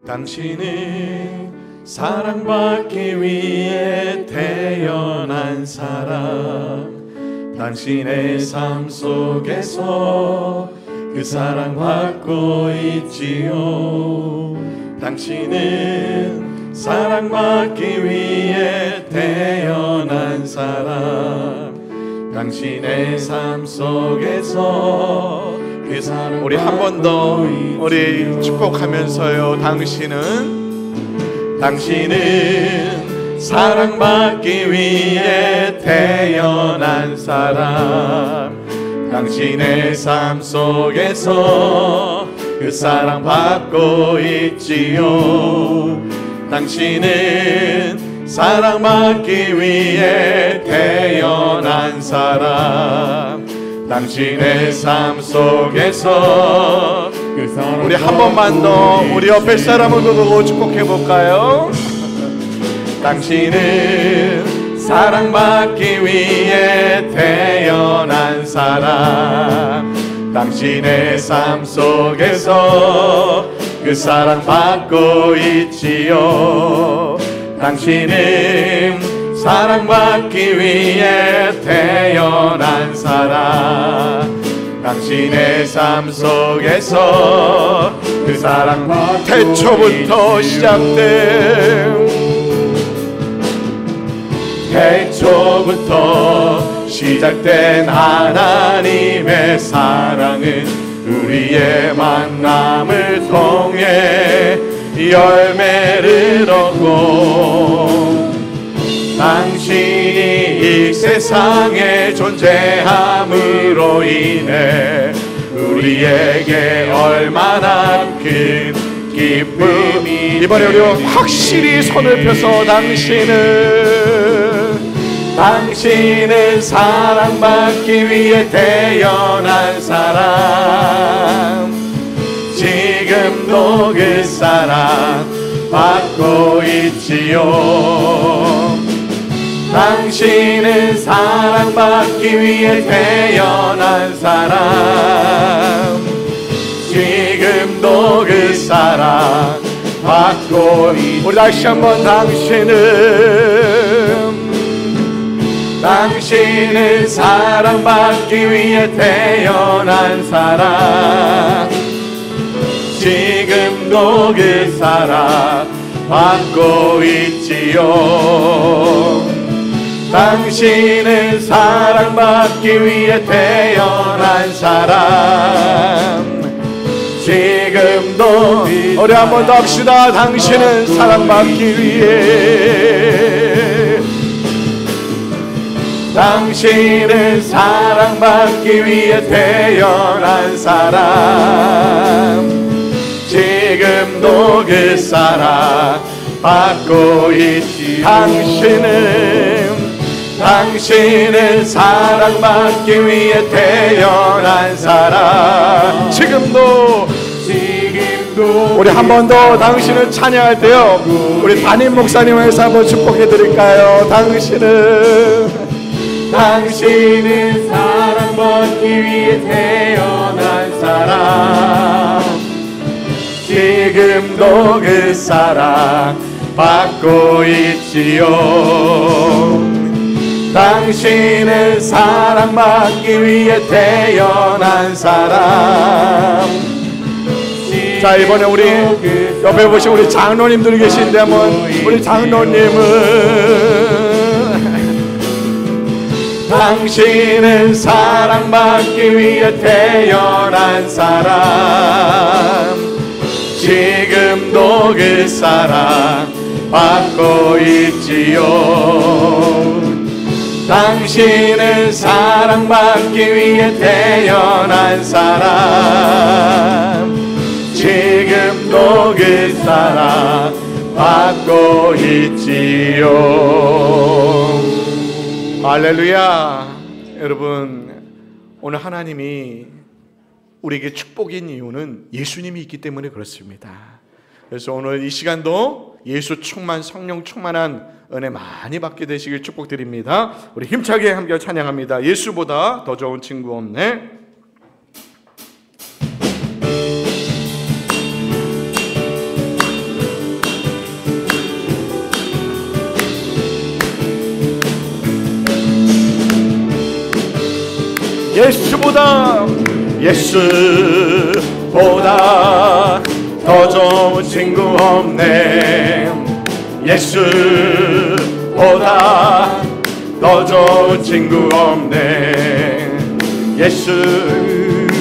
당신은 사랑받기 위해 태어난 사람, 당신의 삶 속에서 그 사랑받고 있지요. 당신은 사랑받기 위해 태어난 사람, 당신의 삶 속에서 그 사랑. 우리 한 번 더 우리 축복하면서요. 당신은 사랑받기 위해 태어난 사람, 당신의 삶 속에서 그 사랑받고 있지요. 당신은 사랑받기 위해 태어난 사람, 당신의 삶 속에서 그 사랑. 우리 한 번만 더 우리 옆에 사람을 보고 축복해 볼까요? 당신은 사랑받기 위해 태어난 사람, 당신의 삶 속에서 그 사랑받고 있지요. 당신은 사랑받기 위해 태어난 사람, 당신의 삶 속에서 그 사랑받고 태초부터 시작된 하나님의 사랑은 우리의 만남을 통해 열매를 얻고, 당신이 이 세상에 존재함으로 인해 우리에게 얼마나 큰 기쁨이. 이번에 우리 확실히 손을 펴서 당신은 사랑받기 위해 태어난 사람, 지금도 그 사랑 받고 있지요. 당신은 사랑받기 위해 태어난 사람, 지금도 그 사랑 받고 있지요. 우리 다시 한번 당신은 사랑받기 위해 태어난 사람, 지금도 그 사랑 받고 있지요. 당신은 사랑받기 위해 태어난 사람, 지금도. 우리 한 번 더 합시다. 당신은 사랑받기 위해, 당신은 사랑받기 위해 태어난 사람, 지금도 그 사랑 받고 있지. 당신은 사랑받기 위해 태어난 사람, 지금도. 우리 한 번 더 당신을 찬양할 때요, 우리 담임 목사님에서 한번 축복해 드릴까요? 당신은 사랑받기 위해 태어난 사람, 지금도 그 사랑 받고 있지요. 당신은 사랑받기 위해 태어난 사람. 자, 이번에 우리 옆에 보신 우리 장로님들 계신데 한번 우리 장로님은 당신은 사랑받기 위해 태어난 사람, 지금도 그 사랑 받고 있지요. 당신은 사랑받기 위해 태어난 사람, 지금도 그 사랑 받고 있지요. 할렐루야. 여러분, 오늘 하나님이 우리에게 축복인 이유는 예수님이 있기 때문에 그렇습니다. 그래서 오늘 이 시간도 예수 충만, 성령 충만한 은혜 많이 받게 되시길 축복드립니다. 우리 힘차게 함께 찬양합니다. 예수보다 더 좋은 친구 없네. 예수보다 더 좋은 친구 없네. 예수보다 더 좋은 친구 없네. 예수보다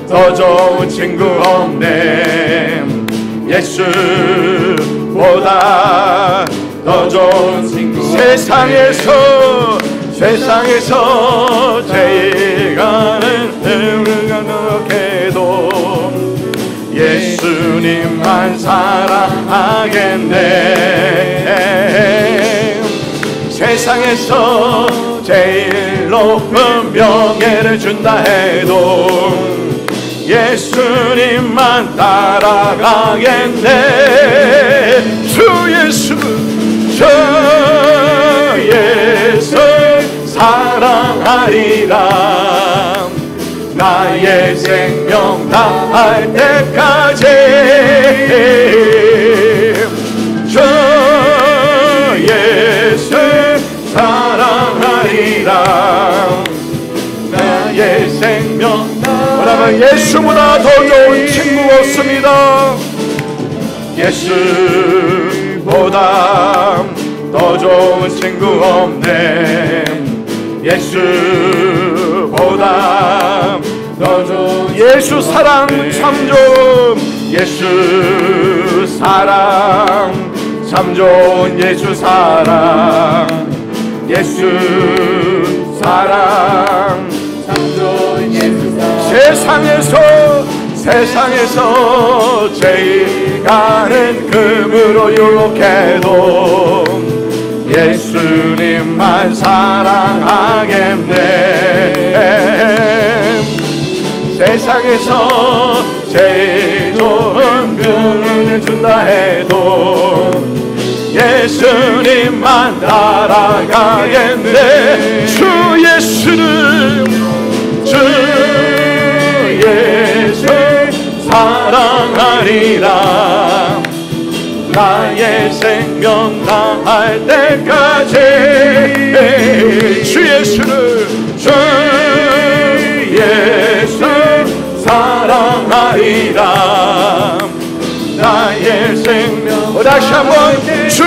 더 좋은 친구 없네. 예수보다 더 좋은 친구. 세상에서 제일 가는 힘을 노력해도 예수님만 사랑하겠네. 세상에서 제일 높은 명예를 준다 해도 예수님만 따라가겠네. 주 예수 사랑하리라. 나의 생명 다할 때까지 주 예수 사랑하리라. 나의 생명 왜냐하면 예수보다 더 좋은 친구 없습니다. 예수보다 더 좋은 친구 없네. 예수보다 더 좋은 예수 사랑 참 좋은 예수 사랑 참 좋은 예수 사랑 예수 사랑 참 좋은 예수 사랑. 세상에서 제일 가는 금으로 유혹해도 예수님만 사랑하겠네. 세상에서 제일 좋은 금을 준다 해도 예수님만 따라가겠네. 주 예수 사랑하리라. 나의 생명 다할 때까지 주 예수 사랑하리라. 나의 생명 다시 한번 주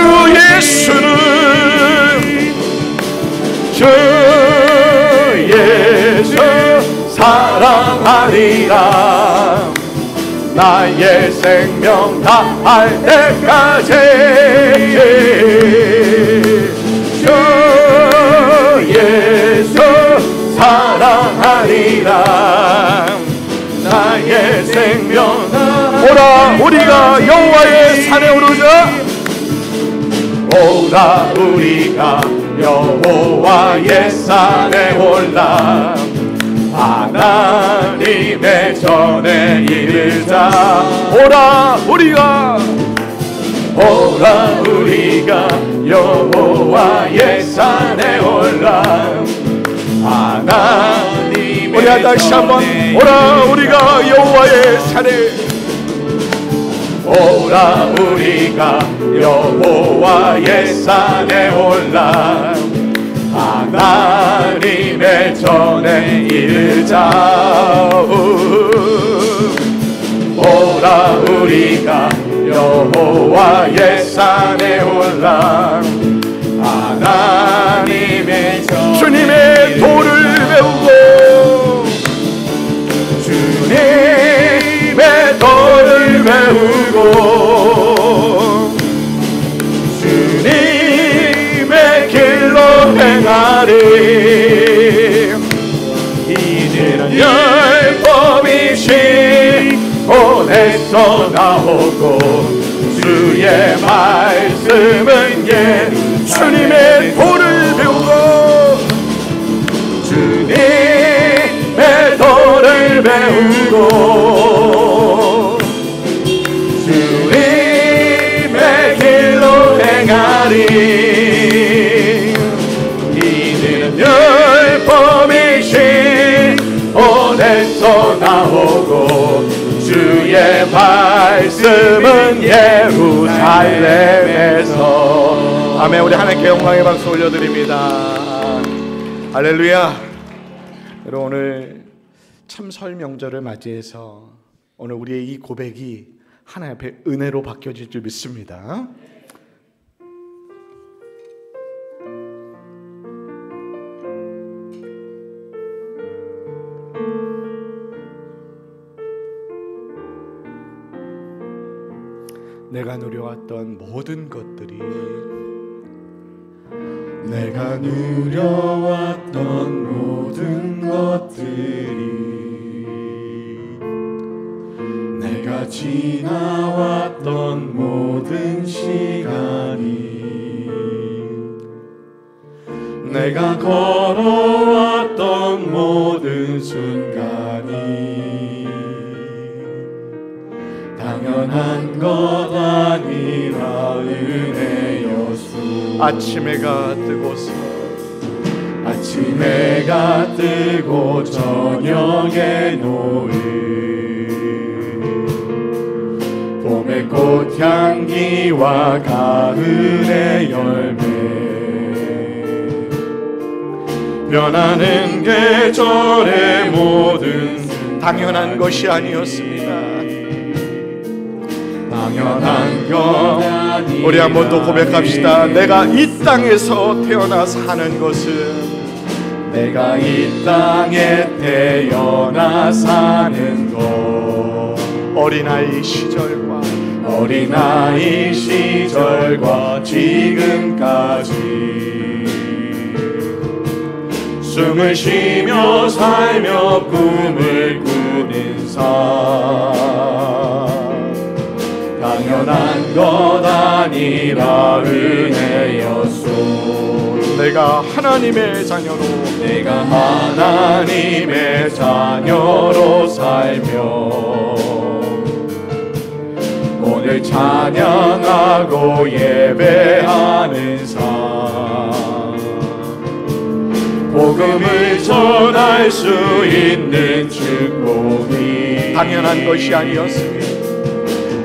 예수 사랑하리라. 나의 생명 다할 때까지 주 예수 사랑하리라. 나의 생명 오라 우리가 여호와의 산에 오르자. 오라 우리가 여호와의 산에 올라. 하나님의 전에 이르자. 오라 우리가 여호와의 산에 올라. 하나님의 우리 다시 한번 오라 우리가 여호와의 산에 오라 우리가 여호와의 산에 올라. 하나님의 전에 이르자. 오라 우리가 여호와의 산에 올라. 하나님의 전 주님의 도를 배우고 주님의 도를 배우고 주님의 길로 행하리. 이제는 율법이신 손에서 나오고 주의 말씀은 주님의 도를 배우고 주님의 도를 배우고 주님의 길로 행하리. 이제는 율법이신 손에서 나오고 주의 말씀은 예루살렘에서. 아멘. 우리 하나님께 영광의 박수 올려드립니다. 할렐루야. 여러분, 오늘 참설 명절을 맞이해서 오늘 우리의 이 고백이 하나님 앞에 은혜로 바뀌어질 줄 믿습니다. 내가 누려왔던 모든 것들이 내가 누려왔던 모든 것들이 내가 지나왔던 모든 시간이 내가 걸어왔던 모든 순간이 당연한 것 아니라 은혜였소. 아침 해가 뜨고서 아침 해가 뜨고 저녁에 노을 봄의 꽃향기와 가을의 열매 변하는 계절의 모든 당연한 것이 아니었습니다. 당연한 것 아니라 우리 한번 또 고백합시다. 내가 이 땅에서 태어나 사는 것은 내가 이 땅에 태어나 사는 것 어린아이 시절과 지금까지 숨을 쉬며 살며 꿈을 꾸는 삶 당연한 것 아니라 은혜였소. 내가 하나님의 자녀로 살며 오늘 찬양하고 예배하는 삶 복음을 전할 수 있는 축복이 당연한 것이 아니었습니다.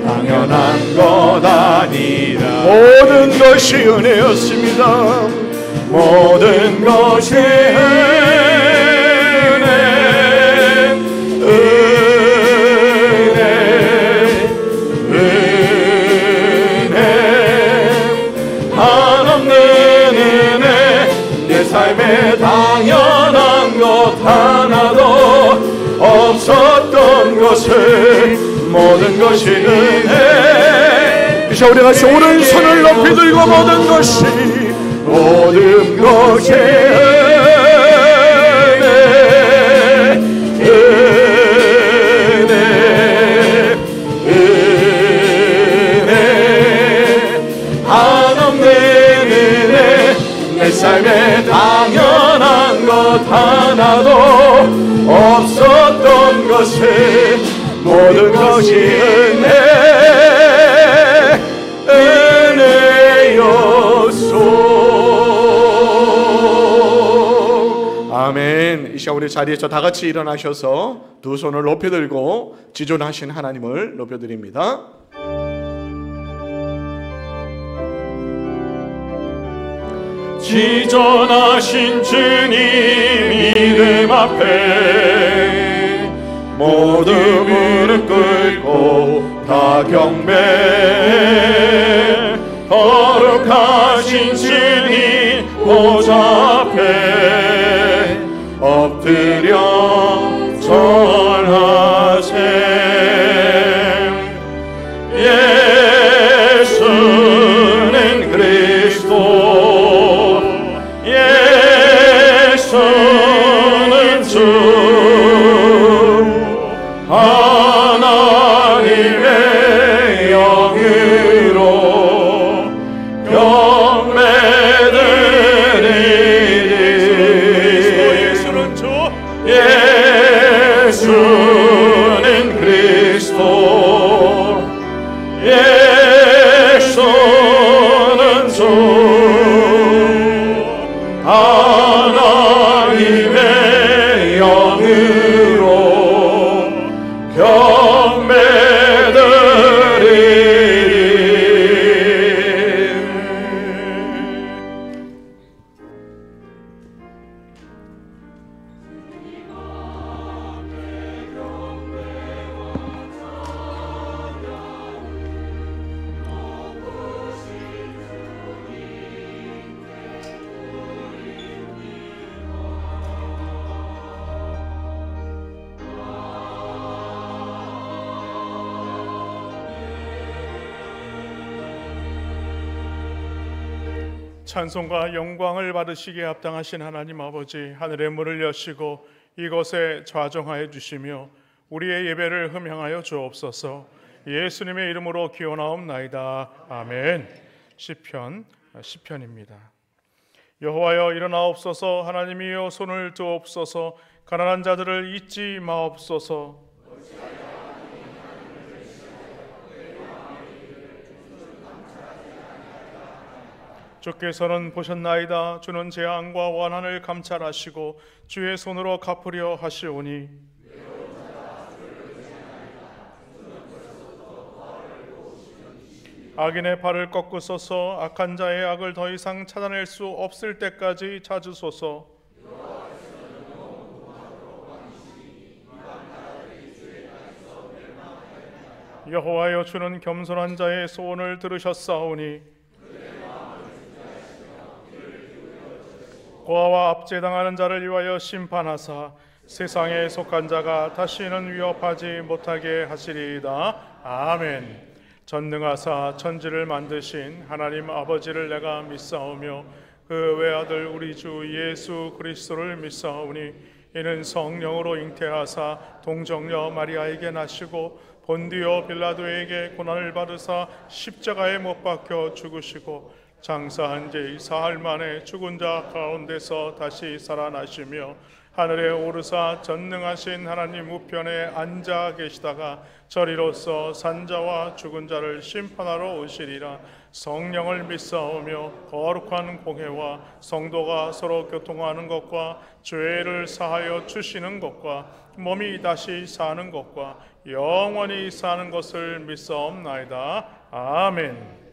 당연한 것 아니라 모든 것이 은혜였습니다. 모든 것이 은혜 한없는 은혜 내 삶에 당연한 것 하나도 없었던 것을 모든 것이 은혜 이제 우리 같이 오른손을 높이 들고 모든 것이 은혜 한없는 은혜 내 삶에 당연한 것 하나도 없었던 것을 모든 것이 은혜였소. 아멘. 이 시간 우리 자리에서 다 같이 일어나셔서 두 손을 높이 들고 지존하신 하나님을 높여드립니다. 지존하신 주님 이름 앞에 모두 무릎 꿇고 다 경배 거룩하신 주님 보좌 앞에 엎드려 절하세. 예수는 그리스도 예수는 주 하나님의 영으로 경배드리리. 예수는 주 예수는 그리스도 예수는 주 하나님의 영으로 경배드리리. 찬송과 영광을 받으시기에 합당하신 하나님 아버지, 하늘의 문을 여시고 이곳에 좌정하여 주시며 우리의 예배를 흠향하여 주옵소서. 예수님의 이름으로 기원하옵나이다. 아멘. 시편입니다. 여호와여 일어나옵소서. 하나님이여 손을 드옵소서. 가난한 자들을 잊지 마옵소서. 주께서는 보셨나이다. 주는 재앙과 원한을 감찰하시고 주의 손으로 갚으려 하시오니 악인의 발을 꺾으소서. 악한 자의 악을 더 이상 찾아낼 수 없을 때까지 찾으소서. 여호와여 주는 겸손한 자의 소원을 들으셨사오니 고아와 압제당하는 자를 위하여 심판하사 세상에 속한 자가 다시는 위협하지 못하게 하시리이다. 아멘. 전능하사 천지를 만드신 하나님 아버지를 내가 믿사오며 그 외아들 우리 주 예수 그리스도를 믿사오니 이는 성령으로 잉태하사 동정녀 마리아에게 나시고 본디오 빌라도에게 고난을 받으사 십자가에 못 박혀 죽으시고 장사한 지 사흘 만에 죽은 자 가운데서 다시 살아나시며 하늘에 오르사 전능하신 하나님 우편에 앉아 계시다가 저리로서 산자와 죽은 자를 심판하러 오시리라. 성령을 믿사오며 거룩한 공회와 성도가 서로 교통하는 것과 죄를 사하여 주시는 것과 몸이 다시 사는 것과 영원히 사는 것을 믿사옵나이다. 아멘.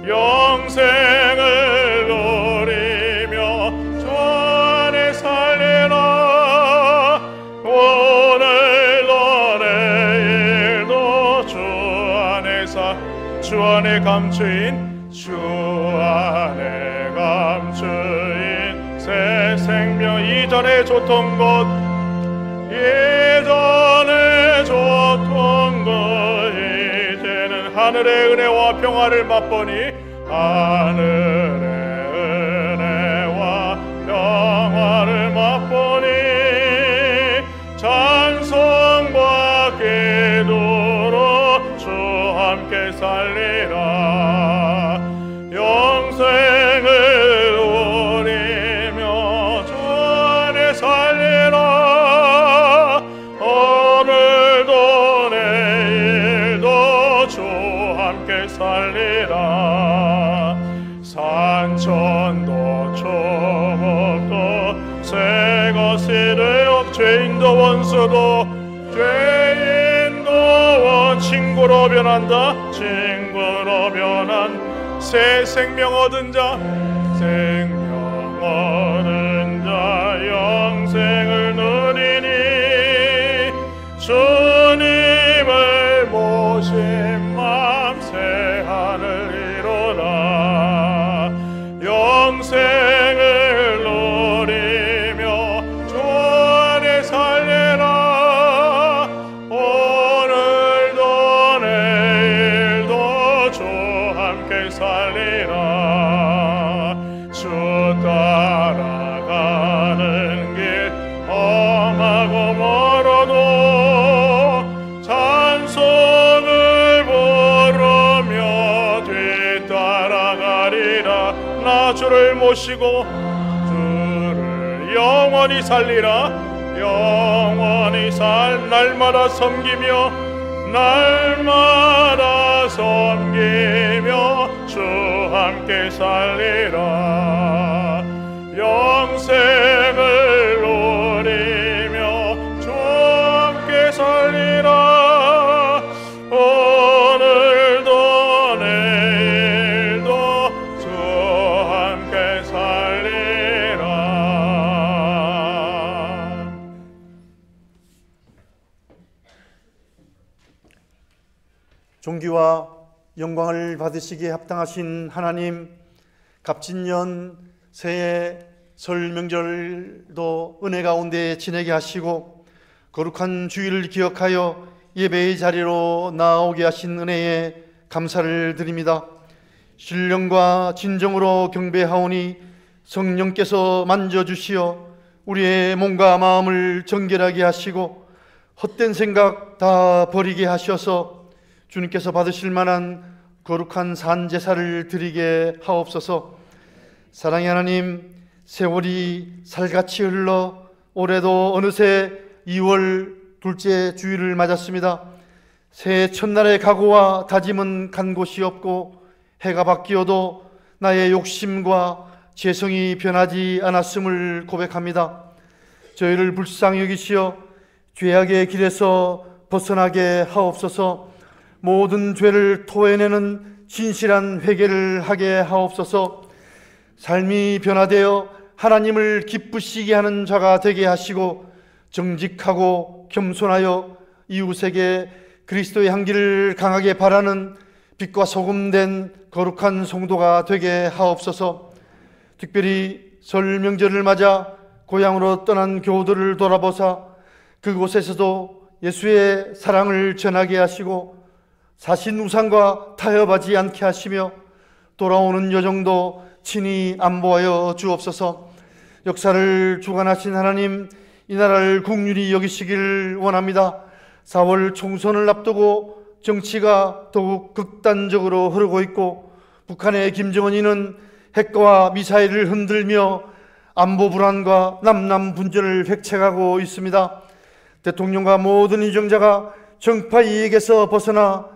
영생을 누리며 주 안에 살리라. 오늘도 내일도 주 안에 감추인 새 생명. 이전에 좋던 것 이제는 하늘의 은혜와 평화를 맛보니 하늘의 은혜와 평화를 맛보니 찬송과 기도로 주 함께 살리라. 영생을 누리며 주 안에 살리라. 오늘도 내일도 주 함께 살리라. 산천도 초목도 새것이 되어 죄인도 원수도 친구로 변한다. 친구로 변한 새 생명 얻은 자, 생명 얻은 자 영생을 누리니 주님을 모신 맘 새 하늘 이루라. 영생을 누리며 주 안에 살리라. 오늘도 내일도 주 함께 살리라. 주 따라가는 길 험하고 멀어도 찬송을 부르며 뒤따라가리라. 나 주를 모시고 주를 영원히 살리라. 영원히 날마다 섬기며 날마다 섬기며 주 함께 살리라. 영광을 받으시기에 합당하신 하나님, 갑진년 새해 설 명절도 은혜 가운데 지내게 하시고 거룩한 주일을 기억하여 예배의 자리로 나오게 하신 은혜에 감사를 드립니다. 신령과 진정으로 경배하오니 성령께서 만져주시어 우리의 몸과 마음을 정결하게 하시고 헛된 생각 다 버리게 하셔서 주님께서 받으실 만한 거룩한 산제사를 드리게 하옵소서. 사랑의 하나님, 세월이 살같이 흘러 올해도 어느새 2월 둘째 주일을 맞았습니다. 새해 첫날의 각오와 다짐은 간 곳이 없고 해가 바뀌어도 나의 욕심과 죄성이 변하지 않았음을 고백합니다. 저희를 불쌍히 여기시어 죄악의 길에서 벗어나게 하옵소서. 모든 죄를 토해내는 진실한 회개를 하게 하옵소서. 삶이 변화되어 하나님을 기쁘시게 하는 자가 되게 하시고 정직하고 겸손하여 이웃에게 그리스도의 향기를 강하게 바라는 빛과 소금된 거룩한 성도가 되게 하옵소서. 특별히 설 명절을 맞아 고향으로 떠난 교우들을 돌아보사 그곳에서도 예수의 사랑을 전하게 하시고 사신 우상과 타협하지 않게 하시며 돌아오는 여정도 친히 안보하여 주옵소서. 역사를 주관하신 하나님, 이 나라를 국률이 여기시길 원합니다. 4월 총선을 앞두고 정치가 더욱 극단적으로 흐르고 있고 북한의 김정은이는 핵과 미사일을 흔들며 안보 불안과 남남 분전을 획책하고 있습니다. 대통령과 모든 인정자가 정파 이익에서 벗어나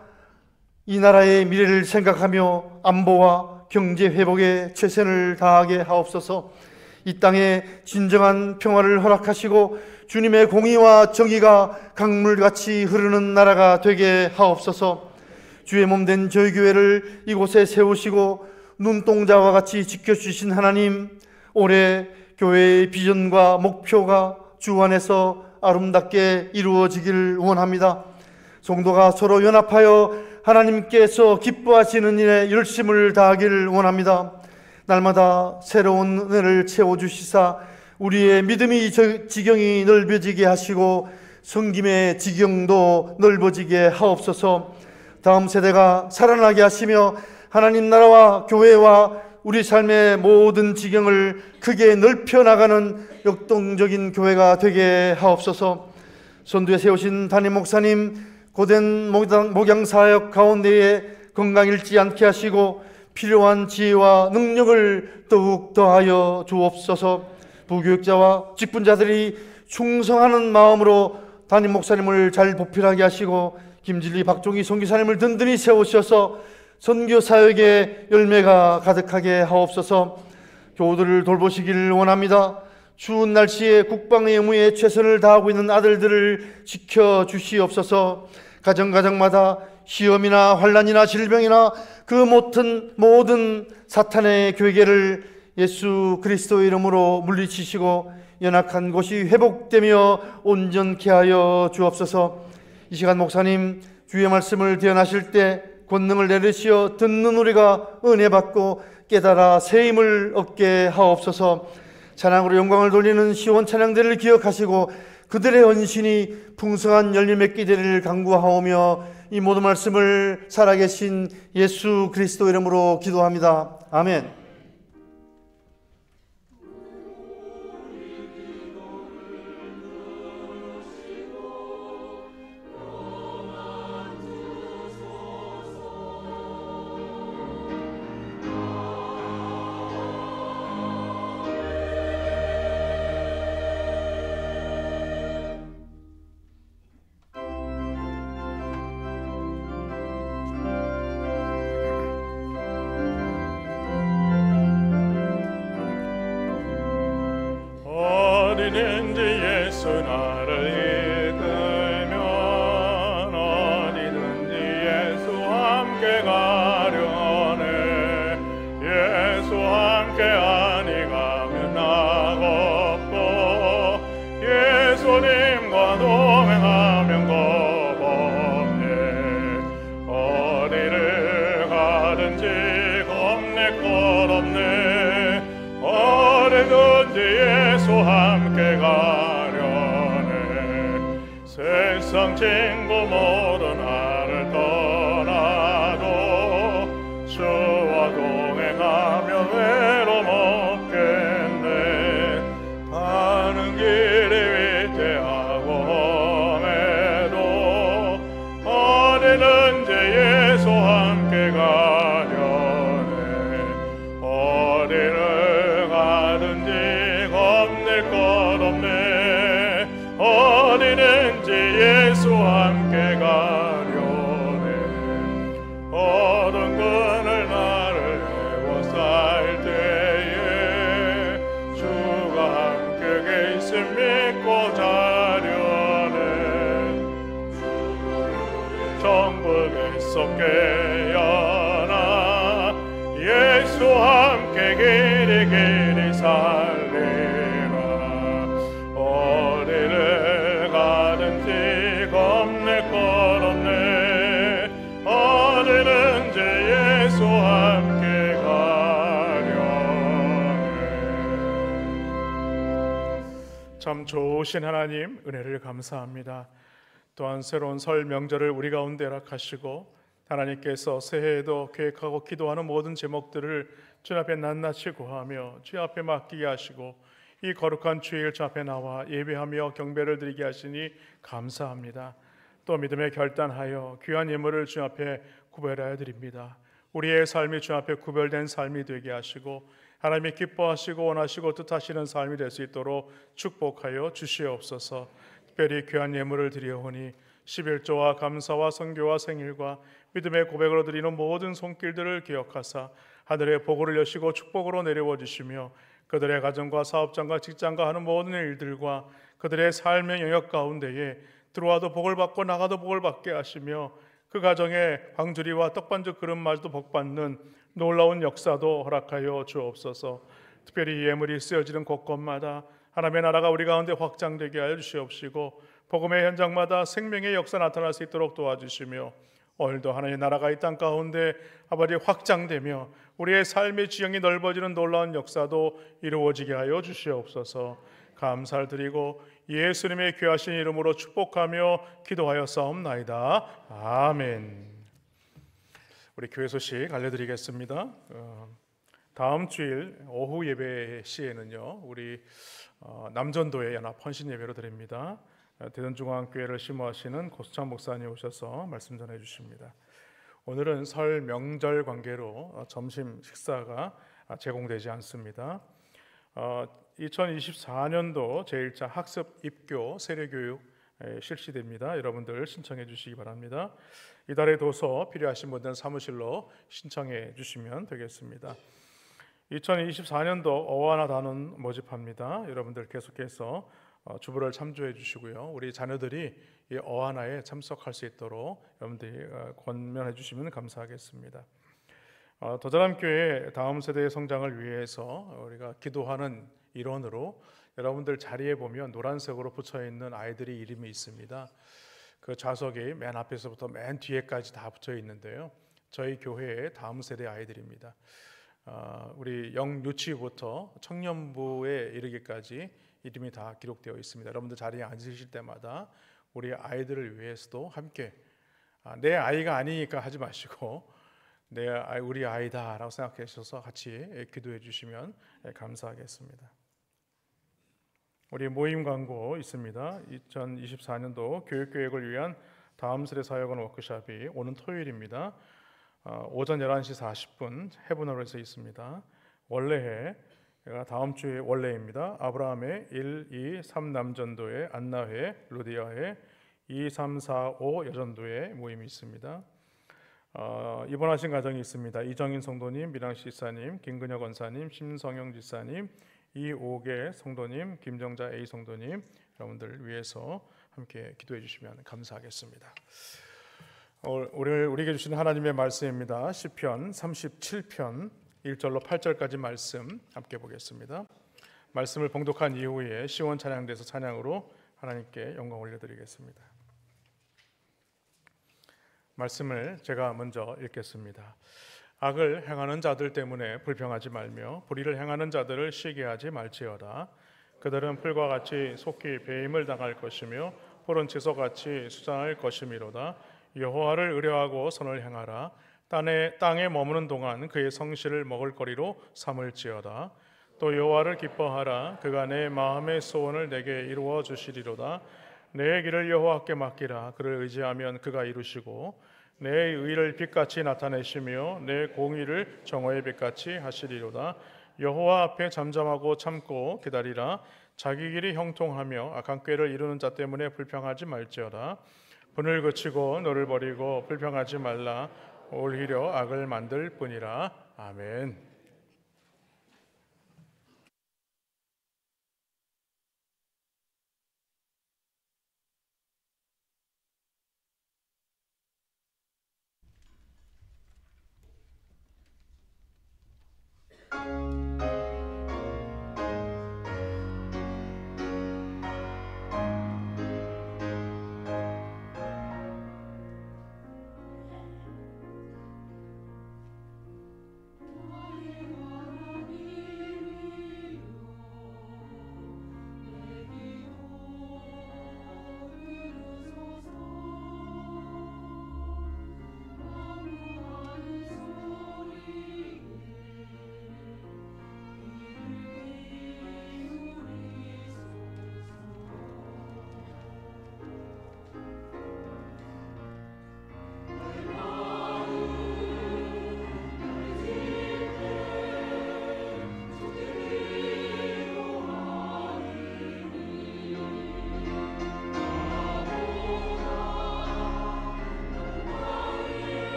이 나라의 미래를 생각하며 안보와 경제 회복에 최선을 다하게 하옵소서. 이 땅에 진정한 평화를 허락하시고 주님의 공의와 정의가 강물같이 흐르는 나라가 되게 하옵소서. 주의 몸된 저희 교회를 이곳에 세우시고 눈동자와 같이 지켜주신 하나님, 올해 교회의 비전과 목표가 주 안에서 아름답게 이루어지길 원합니다. 성도가 서로 연합하여 하나님께서 기뻐하시는 일에 열심을 다하기를 원합니다. 날마다 새로운 은혜를 채워주시사 우리의 믿음의 지경이 넓어지게 하시고 섬김의 지경도 넓어지게 하옵소서. 다음 세대가 살아나게 하시며 하나님 나라와 교회와 우리 삶의 모든 지경을 크게 넓혀 나가는 역동적인 교회가 되게 하옵소서. 선두에 세우신 담임 목사님, 고된 목양사역 가운데에 건강 잃지 않게 하시고 필요한 지혜와 능력을 더욱 더하여 주옵소서. 부교육자와 직분자들이 충성하는 마음으로 담임 목사님을 잘 보필하게 하시고 김진리, 박종희 선교사님을 든든히 세우셔서 선교 사역의 열매가 가득하게 하옵소서. 교우들을 돌보시기를 원합니다. 추운 날씨에 국방의 의무에 최선을 다하고 있는 아들들을 지켜주시옵소서. 가정마다 시험이나 환난이나 질병이나 그 모든 사탄의 괴계를 예수 그리스도의 이름으로 물리치시고 연약한 곳이 회복되며 온전케 하여 주옵소서. 이 시간 목사님 주의 말씀을 대언하실 때 권능을 내리시어 듣는 우리가 은혜 받고 깨달아 새 힘을 얻게 하옵소서. 찬양으로 영광을 돌리는 시온 찬양들을 기억하시고 그들의 헌신이 풍성한 열매 맺게 되리를 간구하오며 이 모든 말씀을 살아계신 예수 그리스도 이름으로 기도합니다. 아멘. 겁낼 것 없네. 어디든지 예수와 함께 가려네. 세상 친구 모두 나를 떠나도 주와 동행하면 외로움 없겠네. 가는 길이 위태하고 험해도 어디든지 예수와 함께 가려네. 어디를 가든지 겁낼 것 없네. 어디든지 예수와 함께 가려네. 어두운 그늘 나를 에워쌀 때에 주가 함께 계심 믿고 자려네. 정복의 속 깨어나 예수와 함께 길이 길이 살리라. 어디를 가든지 겁낼 것 없네. 어디든지 예수와 함께 가려네. 참 좋으신 하나님, 은혜를 감사합니다. 또한 새로운 설 명절을 우리 가운데 허락하시고 하나님께서 새해에도 계획하고 기도하는 모든 제목들을 주 앞에 낱낱이 구하며 주 앞에 맡기게 하시고 이 거룩한 주일 주 앞에 나와 예배하며 경배를 드리게 하시니 감사합니다. 또 믿음에 결단하여 귀한 예물을 주 앞에 구별하여 드립니다. 우리의 삶이 주 앞에 구별된 삶이 되게 하시고 하나님이 기뻐하시고 원하시고 뜻하시는 삶이 될 수 있도록 축복하여 주시옵소서. 특별히 귀한 예물을 드리오니 11조와 감사와 선교와 생일과 믿음의 고백으로 드리는 모든 손길들을 기억하사 하늘의 복을 여시고 축복으로 내려와 주시며 그들의 가정과 사업장과 직장과 하는 모든 일들과 그들의 삶의 영역 가운데에 들어와도 복을 받고 나가도 복을 받게 하시며 그 가정에 광주리와 떡반죽 그릇마저도 복받는 놀라운 역사도 허락하여 주옵소서. 특별히 예물이 쓰여지는 곳곳마다 하나님의 나라가 우리 가운데 확장되게 하여 주시옵시고 복음의 현장마다 생명의 역사 나타날 수 있도록 도와주시며 오늘도 하나님의 나라가 이 땅 가운데 아버지 확장되며 우리의 삶의 지형이 넓어지는 놀라운 역사도 이루어지게 하여 주시옵소서. 감사를 드리고 예수님의 귀하신 이름으로 축복하며 기도하여 싸움나이다. 아멘. 우리 교회 소식 알려드리겠습니다. 다음 주일 오후 예배 시에는요 우리 남전도에 연합 헌신 예배로 드립니다. 대전중앙교회를 심호하시는 고수창 목사님 오셔서 말씀 전해 주십니다. 오늘은 설 명절 관계로 점심 식사가 제공되지 않습니다. 2024년도 제1차 학습 입교 세례교육 실시됩니다. 여러분들 신청해 주시기 바랍니다. 이달의 도서 필요하신 분들은 사무실로 신청해 주시면 되겠습니다. 2024년도 어와나 단원 모집합니다. 여러분들 계속해서 주부를 참조해 주시고요. 우리 자녀들이 이 어하나에 참석할 수 있도록 여러분들이 권면해 주시면 감사하겠습니다. 더자람교회 다음 세대의 성장을 위해서 우리가 기도하는 일원으로 여러분들 자리에 보면 노란색으로 붙여 있는 아이들의 이름이 있습니다. 그 좌석이 맨 앞에서부터 맨 뒤에까지 다 붙여 있는데요. 저희 교회의 다음 세대 아이들입니다. 우리 영유치부터 청년부에 이르기까지 이름이 다 기록되어 있습니다. 여러분들 자리에 앉으실 때마다 우리 아이들을 위해서도 함께 내 아이가 아니니까 하지 마시고 우리 아이다라고 생각하셔서 같이 기도해 주시면 감사하겠습니다. 우리 모임 광고 있습니다. 2024년도 교육계획을 위한 다음 세대 사역원 워크숍이 오는 토요일입니다. 오전 11시 40분 해분홀에서 있습니다. 원래회 다음 주에 원래입니다. 아브라함의 1, 2, 3 남전도회, 안나회, 루디아회, 2, 3, 4, 5 여전도회 모임이 있습니다. 입원하신 가정이 있습니다. 이정인 성도님, 미랑시 지사님, 김근혁 원사님, 심성영 지사님, 이오계 성도님, 김정자 A 성도님 여러분들 위해서 함께 기도해 주시면 감사하겠습니다. 오늘 우리에게 주신 하나님의 말씀입니다. 시편 37편 1절로 8절까지 말씀 함께 보겠습니다. 말씀을 봉독한 이후에 시원 찬양대에서 찬양으로 하나님께 영광 올려드리겠습니다. 말씀을 제가 먼저 읽겠습니다. 악을 행하는 자들 때문에 불평하지 말며 불의를 행하는 자들을 시기하지 말지어다. 그들은 풀과 같이 속히 배임을 당할 것이며 푸른 채소같이 수장할 것이미로다. 여호와를 의뢰하고 선을 행하라. 땅에 머무는 동안 그의 성실을 먹을거리로 삼을지어다. 또 여호와를 기뻐하라. 그가 내 마음의 소원을 내게 이루어 주시리로다. 내 길을 여호와께 맡기라. 그를 의지하면 그가 이루시고 내 의를 빛같이 나타내시며 내 공의를 정오의 빛같이 하시리로다. 여호와 앞에 잠잠하고 참고 기다리라. 자기 길이 형통하며 악한 꾀를 이루는 자 때문에 불평하지 말지어다. 분을 그치고 너를 버리고 불평하지 말라. 오히려 악을 만들 뿐이라. 아멘.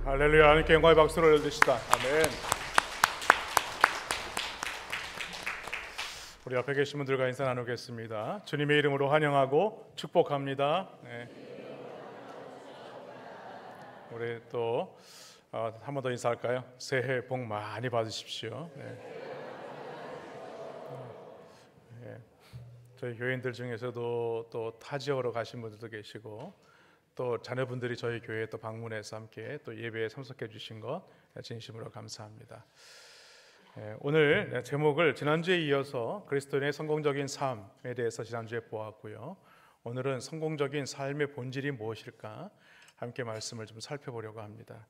할렐루야. 하나님께 영광의 박수를 올려드립시다. 아멘. 우리 앞에 계신 분들과 인사 나누겠습니다. 주님의 이름으로 환영하고 축복합니다. 네. 우리 또 한 번 더 인사할까요? 새해 복 많이 받으십시오. 네. 저희 교인들 중에서도 또 타 지역으로 가신 분들도 계시고 또 자녀분들이 저희 교회에 또 방문해서 함께 또 예배에 참석해 주신 것 진심으로 감사합니다. 오늘 제목을 지난주에 이어서 그리스도인의 성공적인 삶에 대해서 지난주에 보았고요. 오늘은 성공적인 삶의 본질이 무엇일까 함께 말씀을 좀 살펴보려고 합니다.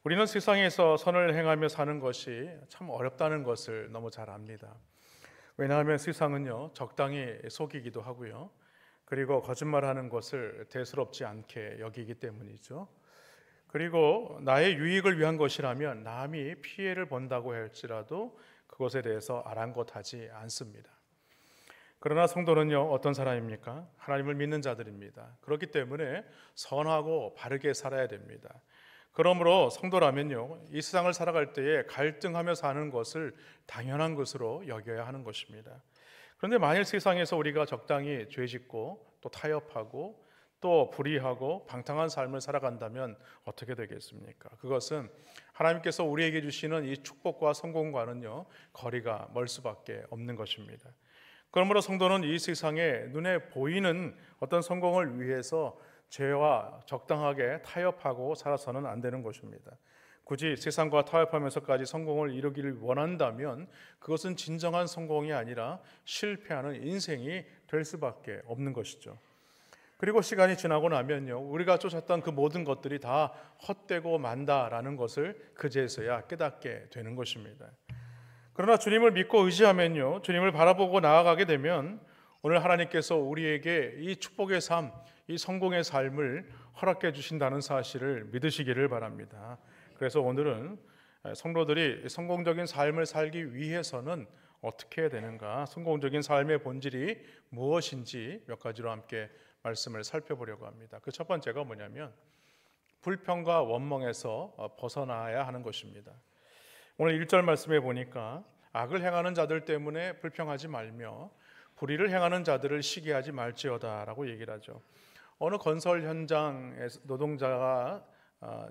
우리는 세상에서 선을 행하며 사는 것이 참 어렵다는 것을 너무 잘 압니다. 왜냐하면 세상은요, 적당히 속이기도 하고요, 그리고 거짓말하는 것을 대수롭지 않게 여기기 때문이죠. 그리고 나의 유익을 위한 것이라면 남이 피해를 본다고 할지라도 그것에 대해서 아랑곳하지 않습니다. 그러나 성도는요, 어떤 사람입니까? 하나님을 믿는 자들입니다. 그렇기 때문에 선하고 바르게 살아야 됩니다. 그러므로 성도라면요, 이 세상을 살아갈 때에 갈등하며 사는 것을 당연한 것으로 여겨야 하는 것입니다. 그런데 만일 세상에서 우리가 적당히 죄짓고 또 타협하고 또 불의하고 방탕한 삶을 살아간다면 어떻게 되겠습니까? 그것은 하나님께서 우리에게 주시는 이 축복과 성공과는요, 거리가 멀 수밖에 없는 것입니다. 그러므로 성도는 이 세상에 눈에 보이는 어떤 성공을 위해서 죄와 적당하게 타협하고 살아서는 안 되는 것입니다. 굳이 세상과 타협하면서까지 성공을 이루기를 원한다면 그것은 진정한 성공이 아니라 실패하는 인생이 될 수밖에 없는 것이죠. 그리고 시간이 지나고 나면요, 우리가 쫓았던 그 모든 것들이 다 헛되고 만다라는 것을 그제서야 깨닫게 되는 것입니다. 그러나 주님을 믿고 의지하면요, 주님을 바라보고 나아가게 되면 오늘 하나님께서 우리에게 이 축복의 삶, 이 성공의 삶을 허락해 주신다는 사실을 믿으시기를 바랍니다. 그래서 오늘은 성도들이 성공적인 삶을 살기 위해서는 어떻게 해야 되는가, 성공적인 삶의 본질이 무엇인지 몇 가지로 함께 말씀을 살펴보려고 합니다. 그 첫 번째가 뭐냐면 불평과 원망에서 벗어나야 하는 것입니다. 오늘 1절 말씀에 보니까 악을 행하는 자들 때문에 불평하지 말며 불의를 행하는 자들을 시기하지 말지어다라고 얘기를 하죠. 어느 건설 현장에 노동자가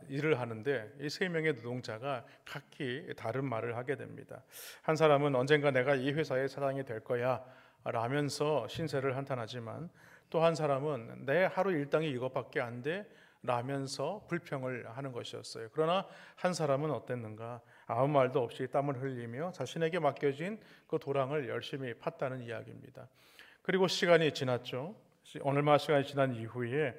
일을 하는데 이 세 명의 노동자가 각기 다른 말을 하게 됩니다. 한 사람은 언젠가 내가 이 회사의 사장이 될 거야 라면서 신세를 한탄하지만, 또 한 사람은 내 하루 일당이 이것밖에 안 돼 라면서 불평을 하는 것이었어요. 그러나 한 사람은 어땠는가? 아무 말도 없이 땀을 흘리며 자신에게 맡겨진 그 도랑을 열심히 팠다는 이야기입니다. 그리고 시간이 지났죠. 얼마 시간이 지난 이후에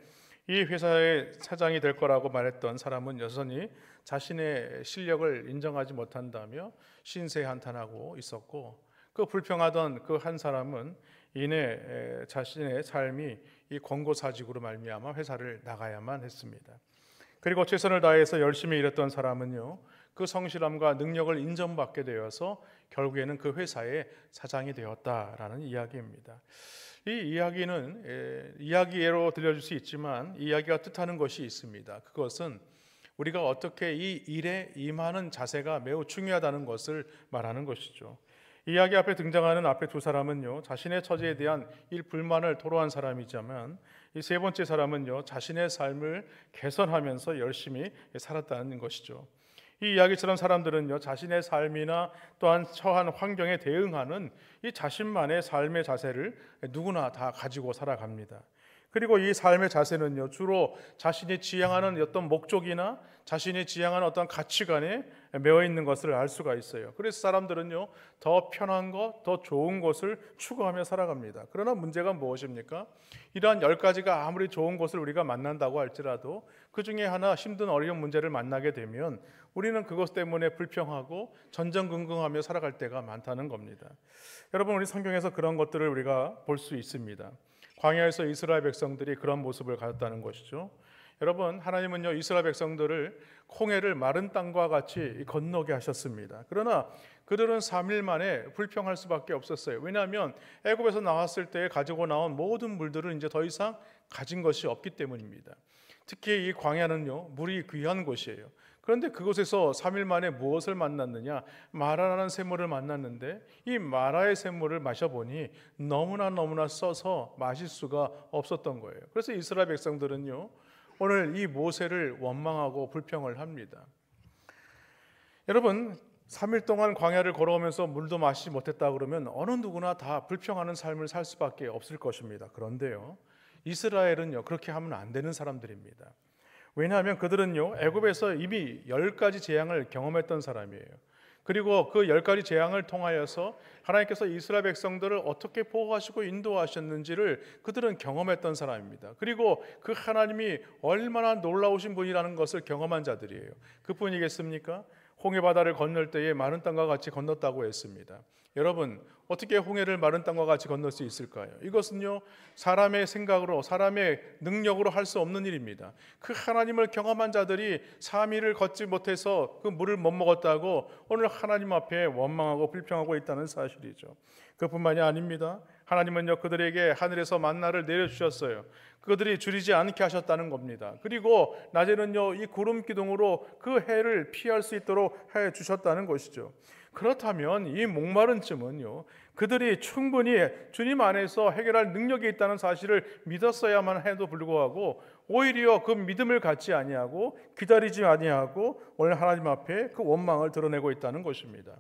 이 회사의 사장이 될 거라고 말했던 사람은 여전히 자신의 실력을 인정하지 못한다며 신세한탄하고 있었고, 그 불평하던 그 한 사람은 이내 자신의 삶이 이 권고사직으로 말미암아 회사를 나가야만 했습니다. 그리고 최선을 다해서 열심히 일했던 사람은요, 그 성실함과 능력을 인정받게 되어서 결국에는 그 회사의 사장이 되었다라는 이야기입니다. 이 이야기는 이야기로 들려줄 수 있지만 이 이야기가 뜻하는 것이 있습니다. 그것은 우리가 어떻게 이 일에 임하는 자세가 매우 중요하다는 것을 말하는 것이죠. 이야기 앞에 등장하는 앞에 두 사람은요, 자신의 처지에 대한 불만을 토로한 사람이지만 이 세 번째 사람은요, 자신의 삶을 개선하면서 열심히 살았다는 것이죠. 이 이야기처럼 사람들은요, 자신의 삶이나 또한 처한 환경에 대응하는 이 자신만의 삶의 자세를 누구나 다 가지고 살아갑니다. 그리고 이 삶의 자세는요, 주로 자신이 지향하는 어떤 목적이나 자신이 지향하는 어떤 가치관에 매여 있는 것을 알 수가 있어요. 그래서 사람들은요, 더 편한 것, 더 좋은 것을 추구하며 살아갑니다. 그러나 문제가 무엇입니까? 이러한 10가지가 아무리 좋은 것을 우리가 만난다고 할지라도 그 중에 하나 힘든 어려운 문제를 만나게 되면 우리는 그것 때문에 불평하고 전전긍긍하며 살아갈 때가 많다는 겁니다. 여러분, 우리 성경에서 그런 것들을 우리가 볼 수 있습니다. 광야에서 이스라엘 백성들이 그런 모습을 가졌다는 것이죠. 여러분, 하나님은요, 이스라엘 백성들을 홍해를 마른 땅과 같이 건너게 하셨습니다. 그러나 그들은 3일 만에 불평할 수밖에 없었어요. 왜냐하면 애굽에서 나왔을 때 가지고 나온 모든 물들을 이제 더 이상 가진 것이 없기 때문입니다. 특히 이 광야는요, 물이 귀한 곳이에요. 그런데 그곳에서 3일 만에 무엇을 만났느냐? 마라라는 샘물을 만났는데 이 마라의 샘물을 마셔보니 너무나 써서 마실 수가 없었던 거예요. 그래서 이스라엘 백성들은요, 오늘 이 모세를 원망하고 불평을 합니다. 여러분, 3일 동안 광야를 걸어오면서 물도 마시지 못했다 그러면 어느 누구나 다 불평하는 삶을 살 수밖에 없을 것입니다. 그런데요, 이스라엘은요, 그렇게 하면 안 되는 사람들입니다. 왜냐하면 그들은요, 애굽에서 이미 10가지 재앙을 경험했던 사람이에요. 그리고 그 10가지 재앙을 통하여서 하나님께서 이스라엘 백성들을 어떻게 보호하시고 인도하셨는지를 그들은 경험했던 사람입니다. 그리고 그 하나님이 얼마나 놀라우신 분이라는 것을 경험한 자들이에요. 그뿐이겠습니까? 홍해 바다를 건널 때에 마른 땅과 같이 건넜다고 했습니다. 여러분, 어떻게 홍해를 마른 땅과 같이 건널 수 있을까요? 이것은요, 사람의 생각으로, 사람의 능력으로 할 수 없는 일입니다. 그 하나님을 경험한 자들이 3일을 걷지 못해서 그 물을 못 먹었다고 오늘 하나님 앞에 원망하고 불평하고 있다는 사실이죠. 그뿐만이 아닙니다. 하나님은요, 그들에게 하늘에서 만나를 내려주셨어요. 그들이 줄이지 않게 하셨다는 겁니다. 그리고 낮에는요, 이 구름 기둥으로 그 해를 피할 수 있도록 해 주셨다는 것이죠. 그렇다면 이 목마른 쯤은요, 그들이 충분히 주님 안에서 해결할 능력이 있다는 사실을 믿었어야만 해도 불구하고 오히려 그 믿음을 갖지 아니하고 기다리지 아니하고 오늘 하나님 앞에 그 원망을 드러내고 있다는 것입니다.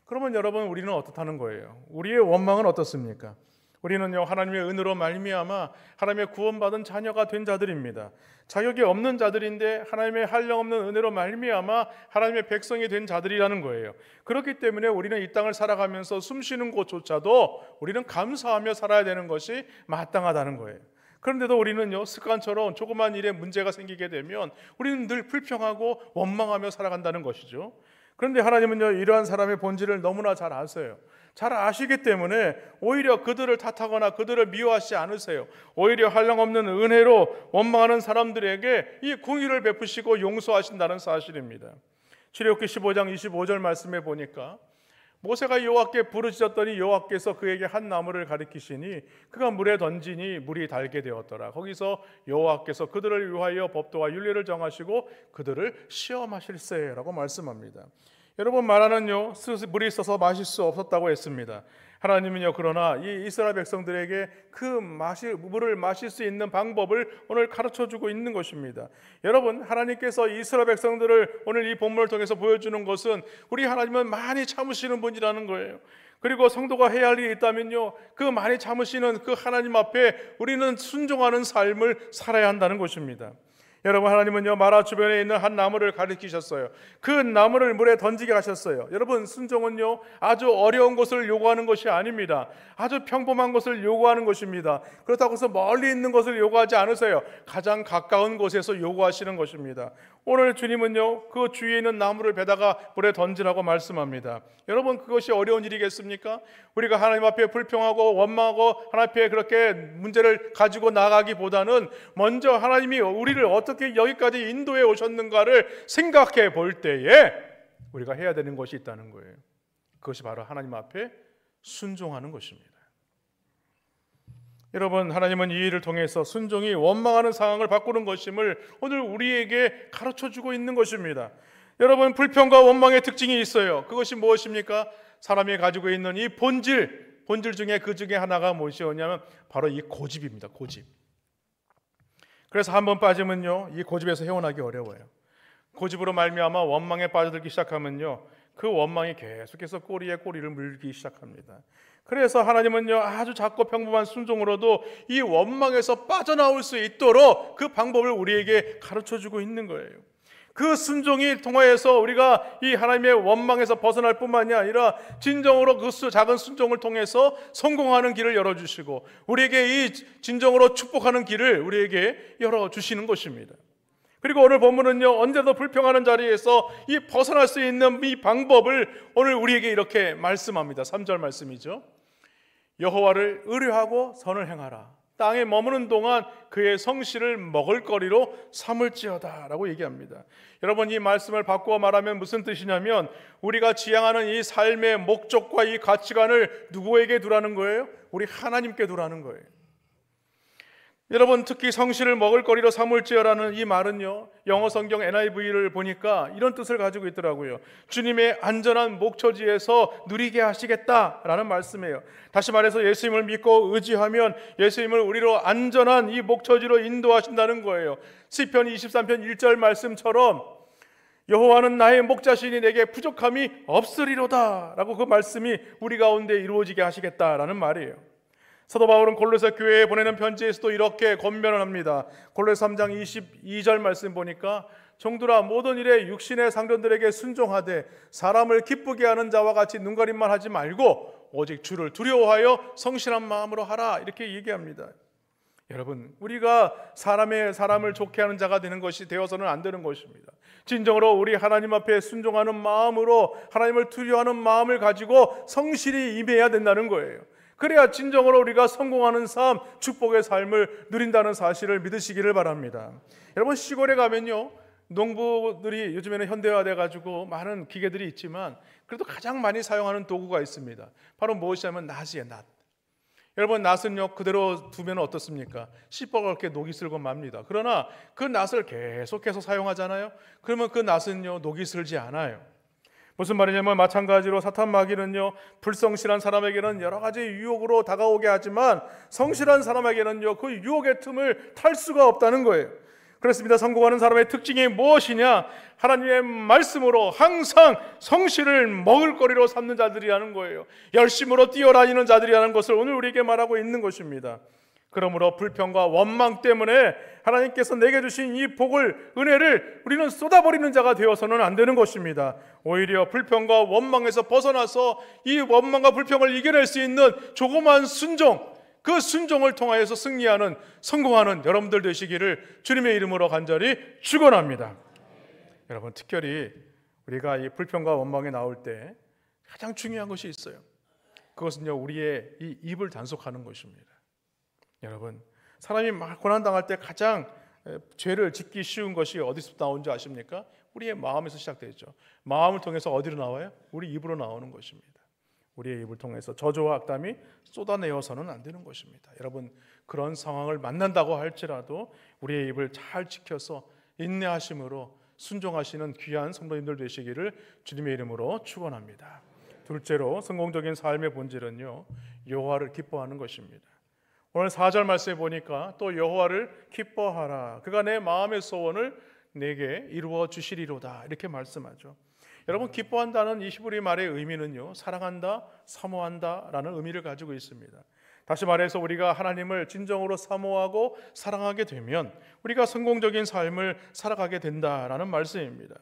그러면 여러분, 우리는 어떻다는 거예요? 우리의 원망은 어떻습니까? 우리는요, 하나님의 은혜로 말미암아 하나님의 구원받은 자녀가 된 자들입니다. 자격이 없는 자들인데 하나님의 한량없는 은혜로 말미암아 하나님의 백성이 된 자들이라는 거예요. 그렇기 때문에 우리는 이 땅을 살아가면서 숨쉬는 곳조차도 우리는 감사하며 살아야 되는 것이 마땅하다는 거예요. 그런데도 우리는요, 습관처럼 조그만 일에 문제가 생기게 되면 우리는 늘 불평하고 원망하며 살아간다는 것이죠. 그런데 하나님은요, 이러한 사람의 본질을 너무나 잘 아세요. 잘 아시기 때문에 오히려 그들을 탓하거나 그들을 미워하지 않으세요. 오히려 한량없는 은혜로 원망하는 사람들에게 이 공의를 베푸시고 용서하신다는 사실입니다. 출애굽기 15장 25절 말씀에 보니까 모세가 여호와께 부르짖었더니 여호와께서 그에게 한 나무를 가리키시니 그가 물에 던지니 물이 달게 되었더라. 거기서 여호와께서 그들을 위하여 법도와 율례를 정하시고 그들을 시험하실세라고 말씀합니다. 여러분, 마라는요, 물이 있어서 마실 수 없었다고 했습니다. 하나님은요, 그러나 이 이스라엘 백성들에게 그 물을 마실 수 있는 방법을 오늘 가르쳐주고 있는 것입니다. 여러분, 하나님께서 이스라엘 백성들을 오늘 이 본문을 통해서 보여주는 것은 우리 하나님은 많이 참으시는 분이라는 거예요. 그리고 성도가 해야 할 일이 있다면요, 그 많이 참으시는 그 하나님 앞에 우리는 순종하는 삶을 살아야 한다는 것입니다. 여러분, 하나님은요, 마라 주변에 있는 한 나무를 가리키셨어요. 그 나무를 물에 던지게 하셨어요. 여러분, 순종은요, 아주 어려운 것을 요구하는 것이 아닙니다. 아주 평범한 것을 요구하는 것입니다. 그렇다고 해서 멀리 있는 것을 요구하지 않으세요. 가장 가까운 곳에서 요구하시는 것입니다. 오늘 주님은요, 그 주위에 있는 나무를 베다가 물에 던지라고 말씀합니다. 여러분, 그것이 어려운 일이겠습니까? 우리가 하나님 앞에 불평하고 원망하고 하나님 앞에 그렇게 문제를 가지고 나가기보다는 먼저 하나님이 우리를 어떻게 여기까지 인도해 오셨는가를 생각해 볼 때에 우리가 해야 되는 것이 있다는 거예요. 그것이 바로 하나님 앞에 순종하는 것입니다. 여러분, 하나님은 이 일을 통해서 순종이 원망하는 상황을 바꾸는 것임을 오늘 우리에게 가르쳐주고 있는 것입니다. 여러분, 불평과 원망의 특징이 있어요. 그것이 무엇입니까? 사람이 가지고 있는 이 본질 중에 그 중에 하나가 무엇이었냐면 바로 이 고집입니다. 고집. 그래서 한번 빠지면요, 이 고집에서 헤어나기 어려워요. 고집으로 말미암아 원망에 빠져들기 시작하면요, 그 원망이 계속해서 꼬리에 꼬리를 물기 시작합니다. 그래서 하나님은요, 아주 작고 평범한 순종으로도 이 원망에서 빠져나올 수 있도록 그 방법을 우리에게 가르쳐주고 있는 거예요. 그 순종이 통하여서 우리가 이 하나님의 원망에서 벗어날 뿐만이 아니라 진정으로 그 작은 순종을 통해서 성공하는 길을 열어주시고 우리에게 이 진정으로 축복하는 길을 우리에게 열어주시는 것입니다. 그리고 오늘 본문은요, 언제도 불평하는 자리에서 이 벗어날 수 있는 이 방법을 오늘 우리에게 이렇게 말씀합니다. 3절 말씀이죠. 여호와를 의뢰하고 선을 행하라. 땅에 머무는 동안 그의 성실을 먹을거리로 삼을지어다 라고 얘기합니다. 여러분, 이 말씀을 바꾸어 말하면 무슨 뜻이냐면 우리가 지향하는 이 삶의 목적과 이 가치관을 누구에게 두라는 거예요? 우리 하나님께 두라는 거예요. 여러분, 특히 성실을 먹을거리로 삼을지어라는 이 말은요, 영어 성경 NIV를 보니까 이런 뜻을 가지고 있더라고요. 주님의 안전한 목처지에서 누리게 하시겠다라는 말씀이에요. 다시 말해서 예수님을 믿고 의지하면 예수님을 우리로 안전한 이 목처지로 인도하신다는 거예요. 시편 23편 1절 말씀처럼 여호와는 나의 목자시니 내게 부족함이 없으리로다 라고 그 말씀이 우리 가운데 이루어지게 하시겠다라는 말이에요. 사도 바울은 골로새 교회에 보내는 편지에서도 이렇게 권면을 합니다. 골로새 3장 22절 말씀 보니까 종들아 모든 일에 육신의 상전들에게 순종하되 사람을 기쁘게 하는 자와 같이 눈가림만 하지 말고 오직 주를 두려워하여 성실한 마음으로 하라, 이렇게 얘기합니다. 여러분, 우리가 사람을 좋게 하는 자가 되는 것이 되어서는 안 되는 것입니다. 진정으로 우리 하나님 앞에 순종하는 마음으로 하나님을 두려워하는 마음을 가지고 성실히 임해야 된다는 거예요. 그래야 진정으로 우리가 성공하는 삶, 축복의 삶을 누린다는 사실을 믿으시기를 바랍니다. 여러분, 시골에 가면요, 농부들이 요즘에는 현대화돼 가지고 많은 기계들이 있지만 그래도 가장 많이 사용하는 도구가 있습니다. 바로 무엇이냐면 낫이에요. 낫. 여러분, 낫은요 그대로 두면 어떻습니까? 시퍼렇게 녹이 슬고 맙니다. 그러나 그 낫을 계속해서 사용하잖아요. 그러면 그 낫은요 녹이 슬지 않아요. 무슨 말이냐면 마찬가지로 사탄 마귀는요 불성실한 사람에게는 여러 가지 유혹으로 다가오게 하지만 성실한 사람에게는요 그 유혹의 틈을 탈 수가 없다는 거예요. 그렇습니다. 성공하는 사람의 특징이 무엇이냐? 하나님의 말씀으로 항상 성실을 먹을거리로 삼는 자들이라는 거예요. 열심으로 뛰어다니는 자들이라는 것을 오늘 우리에게 말하고 있는 것입니다. 그러므로 불평과 원망 때문에 하나님께서 내게 주신 이 복을, 은혜를 우리는 쏟아버리는 자가 되어서는 안 되는 것입니다. 오히려 불평과 원망에서 벗어나서 이 원망과 불평을 이겨낼 수 있는 조그만 순종, 그 순종을 통하여서 승리하는, 성공하는 여러분들 되시기를 주님의 이름으로 간절히 축원합니다. 여러분, 특별히 우리가 이 불평과 원망에 나올 때 가장 중요한 것이 있어요. 그것은요 우리의 이 입을 단속하는 것입니다. 여러분, 사람이 막 고난당할 때 가장 죄를 짓기 쉬운 것이 어디서 나오는지 아십니까? 우리의 마음에서 시작되죠. 마음을 통해서 어디로 나와요? 우리 입으로 나오는 것입니다. 우리의 입을 통해서 저주와 악담이 쏟아내어서는 안 되는 것입니다. 여러분, 그런 상황을 만난다고 할지라도 우리의 입을 잘 지켜서 인내하심으로 순종하시는 귀한 성도님들 되시기를 주님의 이름으로 축원합니다. 둘째로 성공적인 삶의 본질은요 여호와를 기뻐하는 것입니다. 오늘 4절 말씀에 보니까 또 여호와를 기뻐하라, 그가 내 마음의 소원을 내게 이루어 주시리로다, 이렇게 말씀하죠. 여러분, 기뻐한다는 이 히브리 말의 의미는요 사랑한다, 사모한다 라는 의미를 가지고 있습니다. 다시 말해서 우리가 하나님을 진정으로 사모하고 사랑하게 되면 우리가 성공적인 삶을 살아가게 된다라는 말씀입니다.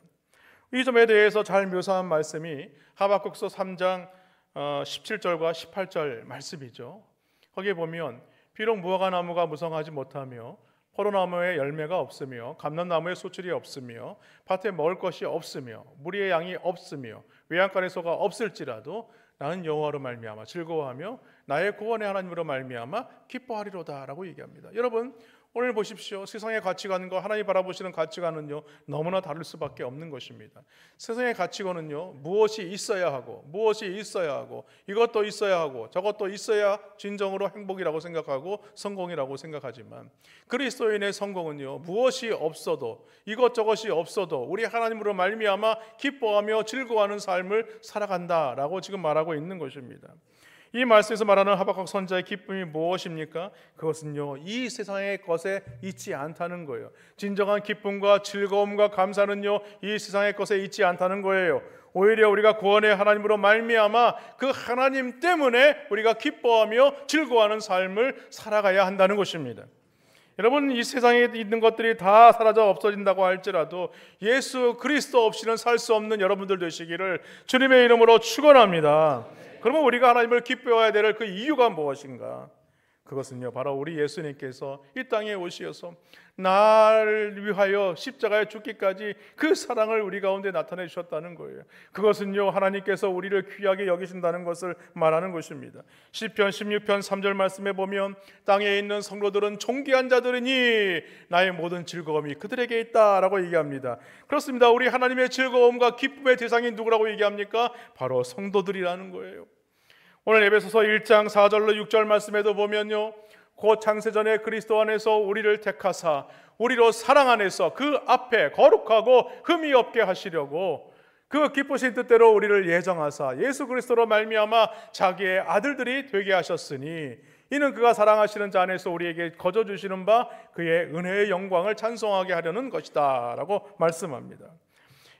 이 점에 대해서 잘 묘사한 말씀이 하박국서 3장 17절과 18절 말씀이죠. 거기에 보면 비록 무화과나무가 무성하지 못하며 포도나무에 열매가 없으며 감람나무에 소출이 없으며 밭에 먹을 것이 없으며 무리의 양이 없으며 외양간의 소가 없을지라도 나는 여호와로 말미암아 즐거워하며 나의 구원의 하나님으로 말미암아 기뻐하리로다 라고 얘기합니다. 여러분, 오늘 보십시오. 세상의 가치관과 하나님 바라보시는 가치관은요 너무나 다를 수밖에 없는 것입니다. 세상의 가치관은요 무엇이 있어야 하고 무엇이 있어야 하고 이것도 있어야 하고 저것도 있어야 진정으로 행복이라고 생각하고 성공이라고 생각하지만 그리스도인의 성공은요 무엇이 없어도 이것저것이 없어도 우리 하나님으로 말미암아 기뻐하며 즐거워하는 삶을 살아간다라고 지금 말하고 있는 것입니다. 이 말씀에서 말하는 하박국 선지자의 기쁨이 무엇입니까? 그것은요 이 세상의 것에 있지 않다는 거예요. 진정한 기쁨과 즐거움과 감사는요 이 세상의 것에 있지 않다는 거예요. 오히려 우리가 구원의 하나님으로 말미암아 그 하나님 때문에 우리가 기뻐하며 즐거워하는 삶을 살아가야 한다는 것입니다. 여러분, 이 세상에 있는 것들이 다 사라져 없어진다고 할지라도 예수 그리스도 없이는 살 수 없는 여러분들 되시기를 주님의 이름으로 축원합니다. 그러면 우리가 하나님을 기뻐해야 될 그 이유가 무엇인가? 그것은요 바로 우리 예수님께서 이 땅에 오시어서 나를 위하여 십자가에 죽기까지 그 사랑을 우리 가운데 나타내 주셨다는 거예요. 그것은요 하나님께서 우리를 귀하게 여기신다는 것을 말하는 것입니다. 시편 16편 3절 말씀에 보면 땅에 있는 성도들은 존귀한 자들이니 나의 모든 즐거움이 그들에게 있다라고 얘기합니다. 그렇습니다. 우리 하나님의 즐거움과 기쁨의 대상이 누구라고 얘기합니까? 바로 성도들이라는 거예요. 오늘 에베소서 1장 4절로 6절 말씀에도 보면요 곧 창세전에 그리스도 안에서 우리를 택하사 우리로 사랑 안에서 그 앞에 거룩하고 흠이 없게 하시려고 그 기쁘신 뜻대로 우리를 예정하사 예수 그리스도로 말미암아 자기의 아들들이 되게 하셨으니 이는 그가 사랑하시는 자 안에서 우리에게 거저 주시는 바 그의 은혜의 영광을 찬송하게 하려는 것이다 라고 말씀합니다.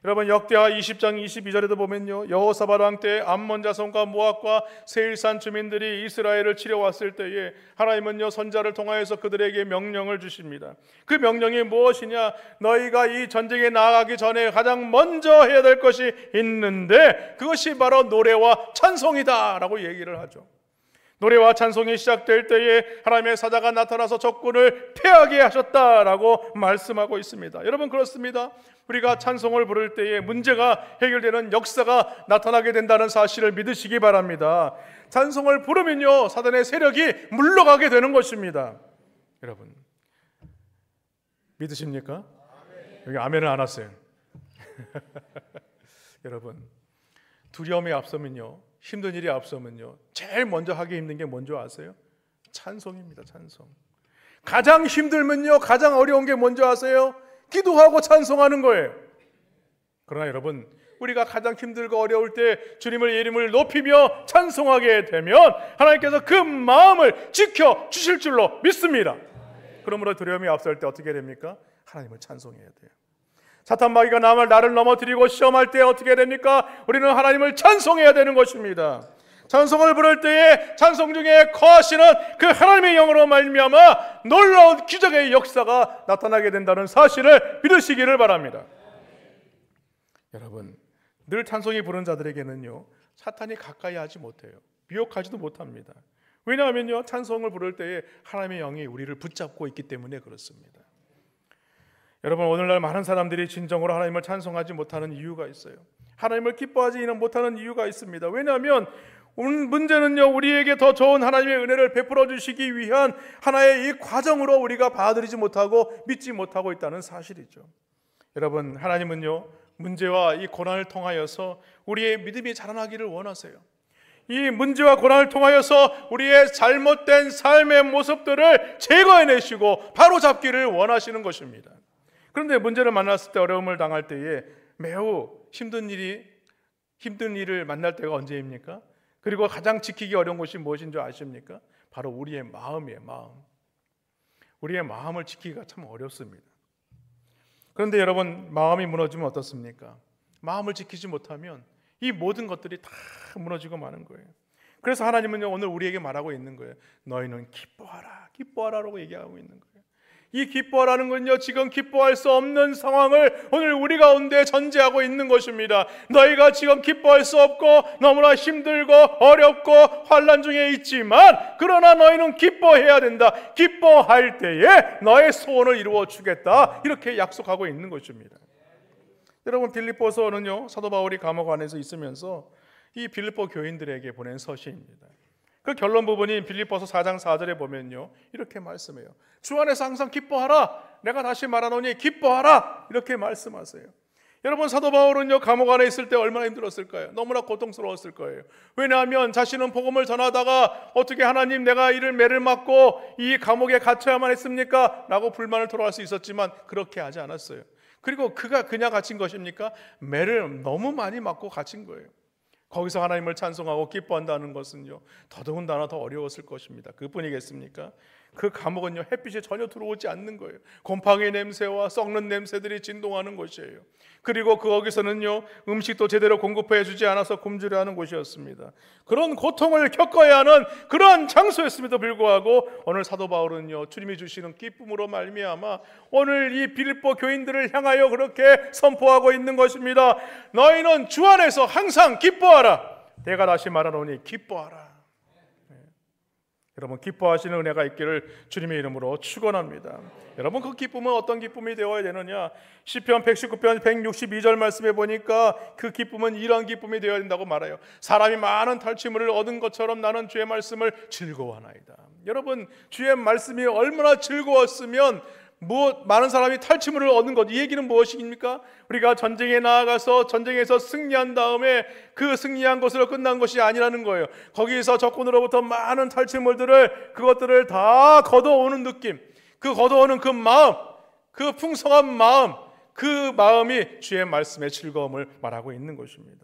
여러분 역대하 20장 22절에도 보면요, 여호사밧 왕 때 암몬 자손과 모압과 세일산 주민들이 이스라엘을 치러 왔을 때에 하나님은요 선자를 통하여서 그들에게 명령을 주십니다. 그 명령이 무엇이냐? 너희가 이 전쟁에 나아가기 전에 가장 먼저 해야 될 것이 있는데 그것이 바로 노래와 찬송이다 라고 얘기를 하죠. 노래와 찬송이 시작될 때에 하나님의 사자가 나타나서 적군을 패하게 하셨다라고 말씀하고 있습니다. 여러분 그렇습니다. 우리가 찬송을 부를 때에 문제가 해결되는 역사가 나타나게 된다는 사실을 믿으시기 바랍니다. 찬송을 부르면요 사단의 세력이 물러가게 되는 것입니다. 여러분 믿으십니까? 여기 아멘을 안 왔어요. 여러분 두려움이 앞서면요, 힘든 일이 앞서면요 제일 먼저 하기 힘든 게 뭔지 아세요? 찬송입니다. 찬송. 가장 힘들면요 가장 어려운 게 뭔지 아세요? 기도하고 찬송하는 거예요. 그러나 여러분 우리가 가장 힘들고 어려울 때 주님의 이름을 높이며 찬송하게 되면 하나님께서 그 마음을 지켜주실 줄로 믿습니다. 그러므로 두려움이 앞설 때 어떻게 됩니까? 하나님을 찬송해야 돼요. 사탄 마귀가 나를 넘어뜨리고 시험할 때 어떻게 됩니까? 우리는 하나님을 찬송해야 되는 것입니다. 찬송을 부를 때에 찬송 중에 거하시는 그 하나님의 영으로 말미암아 놀라운 기적의 역사가 나타나게 된다는 사실을 믿으시기를 바랍니다. 여러분 늘 찬송이 부른 자들에게는요 사탄이 가까이 하지 못해요. 미혹하지도 못합니다. 왜냐하면요 찬송을 부를 때에 하나님의 영이 우리를 붙잡고 있기 때문에 그렇습니다. 여러분 오늘날 많은 사람들이 진정으로 하나님을 찬송하지 못하는 이유가 있어요. 하나님을 기뻐하지 못하는 이유가 있습니다. 왜냐하면 문제는요 우리에게 더 좋은 하나님의 은혜를 베풀어 주시기 위한 하나의 이 과정으로 우리가 받아들이지 못하고 믿지 못하고 있다는 사실이죠. 여러분 하나님은요 문제와 이 고난을 통하여서 우리의 믿음이 자라나기를 원하세요. 이 문제와 고난을 통하여서 우리의 잘못된 삶의 모습들을 제거해내시고 바로잡기를 원하시는 것입니다. 그런데 문제를 만났을 때, 어려움을 당할 때에 매우 힘든 일을 만날 때가 언제입니까? 그리고 가장 지키기 어려운 것이 무엇인 줄 아십니까? 바로 우리의 마음이에요. 마음. 우리의 마음을 지키기가 참 어렵습니다. 그런데 여러분 마음이 무너지면 어떻습니까? 마음을 지키지 못하면 이 모든 것들이 다 무너지고 마는 거예요. 그래서 하나님은요 오늘 우리에게 말하고 있는 거예요. 너희는 기뻐하라, 기뻐하라라고 얘기하고 있는 거예요. 이 기뻐하라는 건요 지금 기뻐할 수 없는 상황을 오늘 우리 가운데 전제하고 있는 것입니다. 너희가 지금 기뻐할 수 없고 너무나 힘들고 어렵고 환난 중에 있지만 그러나 너희는 기뻐해야 된다. 기뻐할 때에 너의 소원을 이루어 주겠다. 이렇게 약속하고 있는 것입니다. 여러분 빌립보서는요 사도 바울이 감옥 안에서 있으면서 이 빌립보 교인들에게 보낸 서신입니다. 그 결론 부분이 빌립보서 4장 4절에 보면요 이렇게 말씀해요. 주 안에서 항상 기뻐하라. 내가 다시 말하노니 기뻐하라. 이렇게 말씀하세요. 여러분 사도 바울은요 감옥 안에 있을 때 얼마나 힘들었을까요? 너무나 고통스러웠을 거예요. 왜냐하면 자신은 복음을 전하다가 어떻게 하나님 내가 이를 매를 맞고 이 감옥에 갇혀야만 했습니까? 라고 불만을 토로할 수 있었지만 그렇게 하지 않았어요. 그리고 그가 그냥 갇힌 것입니까? 매를 너무 많이 맞고 갇힌 거예요. 거기서 하나님을 찬송하고 기뻐한다는 것은요 더더군다나 더 어려웠을 것입니다. 그뿐이겠습니까? 그 감옥은요 햇빛이 전혀 들어오지 않는 거예요. 곰팡이 냄새와 썩는 냄새들이 진동하는 곳이에요. 그리고 거기서는요 음식도 제대로 공급해 주지 않아서 굶주려 하는 곳이었습니다. 그런 고통을 겪어야 하는 그러한 장소였음에도 불구하고 오늘 사도 바울은요 주님이 주시는 기쁨으로 말미암아 오늘 이 빌립보 교인들을 향하여 그렇게 선포하고 있는 것입니다. 너희는 주 안에서 항상 기뻐하라. 내가 다시 말하노니 기뻐하라. 여러분 기뻐하시는 은혜가 있기를 주님의 이름으로 축원합니다. 여러분 그 기쁨은 어떤 기쁨이 되어야 되느냐? 시편 119편 162절 말씀에 보니까 그 기쁨은 이런 기쁨이 되어야 된다고 말해요. 사람이 많은 탈취물을 얻은 것처럼 나는 주의 말씀을 즐거워하나이다. 여러분 주의 말씀이 얼마나 즐거웠으면 많은 사람이 탈취물을 얻는 것, 이 얘기는 무엇입니까? 우리가 전쟁에 나아가서 전쟁에서 승리한 다음에 그 승리한 것으로 끝난 것이 아니라는 거예요. 거기서 적군으로부터 많은 탈취물들을 그것들을 다 걷어오는 느낌, 그 걷어오는 그 마음, 그 풍성한 마음, 그 마음이 주의 말씀의 즐거움을 말하고 있는 것입니다.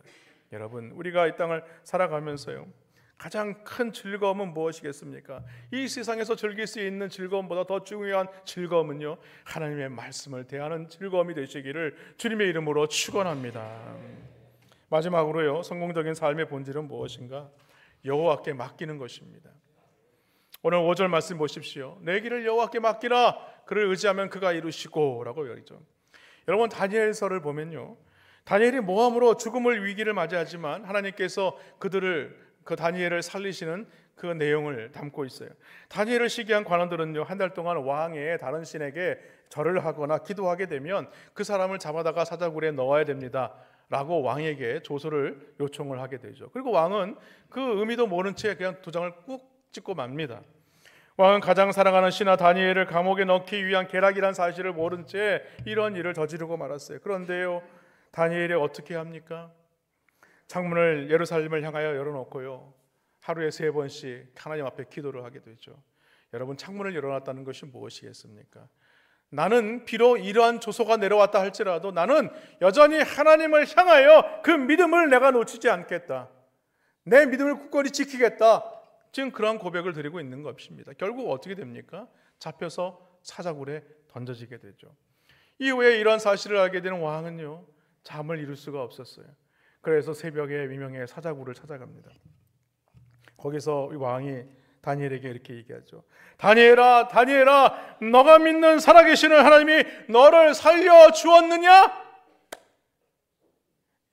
여러분 우리가 이 땅을 살아가면서요 가장 큰 즐거움은 무엇이겠습니까? 이 세상에서 즐길 수 있는 즐거움보다 더 중요한 즐거움은요, 하나님의 말씀을 대하는 즐거움이 되시기를 주님의 이름으로 축원합니다. 마지막으로요, 성공적인 삶의 본질은 무엇인가? 여호와께 맡기는 것입니다. 오늘 5절 말씀 보십시오. 내 길을 여호와께 맡기라. 그를 의지하면 그가 이루시고 라고 열이죠. 여러분, 다니엘서를 보면요, 다니엘이 모함으로 죽음을 위기를 맞이하지만 하나님께서 그 다니엘을 살리시는 그 내용을 담고 있어요. 다니엘을 시기한 관원들은요, 한 달 동안 왕의 다른 신에게 절을 하거나 기도하게 되면 그 사람을 잡아다가 사자굴에 넣어야 됩니다 라고 왕에게 조서를 요청을 하게 되죠. 그리고 왕은 그 의미도 모른 채 그냥 도장을 꾹 찍고 맙니다. 왕은 가장 사랑하는 신하 다니엘을 감옥에 넣기 위한 계략이란 사실을 모른 채 이런 일을 저지르고 말았어요. 그런데요, 다니엘이 어떻게 합니까? 창문을 예루살렘을 향하여 열어놓고요, 하루에 3번씩 하나님 앞에 기도를 하게 되죠. 여러분, 창문을 열어놨다는 것이 무엇이겠습니까? 나는 비록 이러한 조소가 내려왔다 할지라도 나는 여전히 하나님을 향하여 그 믿음을 내가 놓치지 않겠다, 내 믿음을 굳건히 지키겠다, 지금 그러한 고백을 드리고 있는 것입니다. 결국 어떻게 됩니까? 잡혀서 사자굴에 던져지게 되죠. 이후에 이런 사실을 알게 되는 왕은요, 잠을 이룰 수가 없었어요. 그래서 새벽에 미명에 사자굴을 찾아갑니다. 거기서 왕이 다니엘에게 이렇게 얘기하죠. 다니엘아, 다니엘아, 너가 믿는 살아계시는 하나님이 너를 살려주었느냐?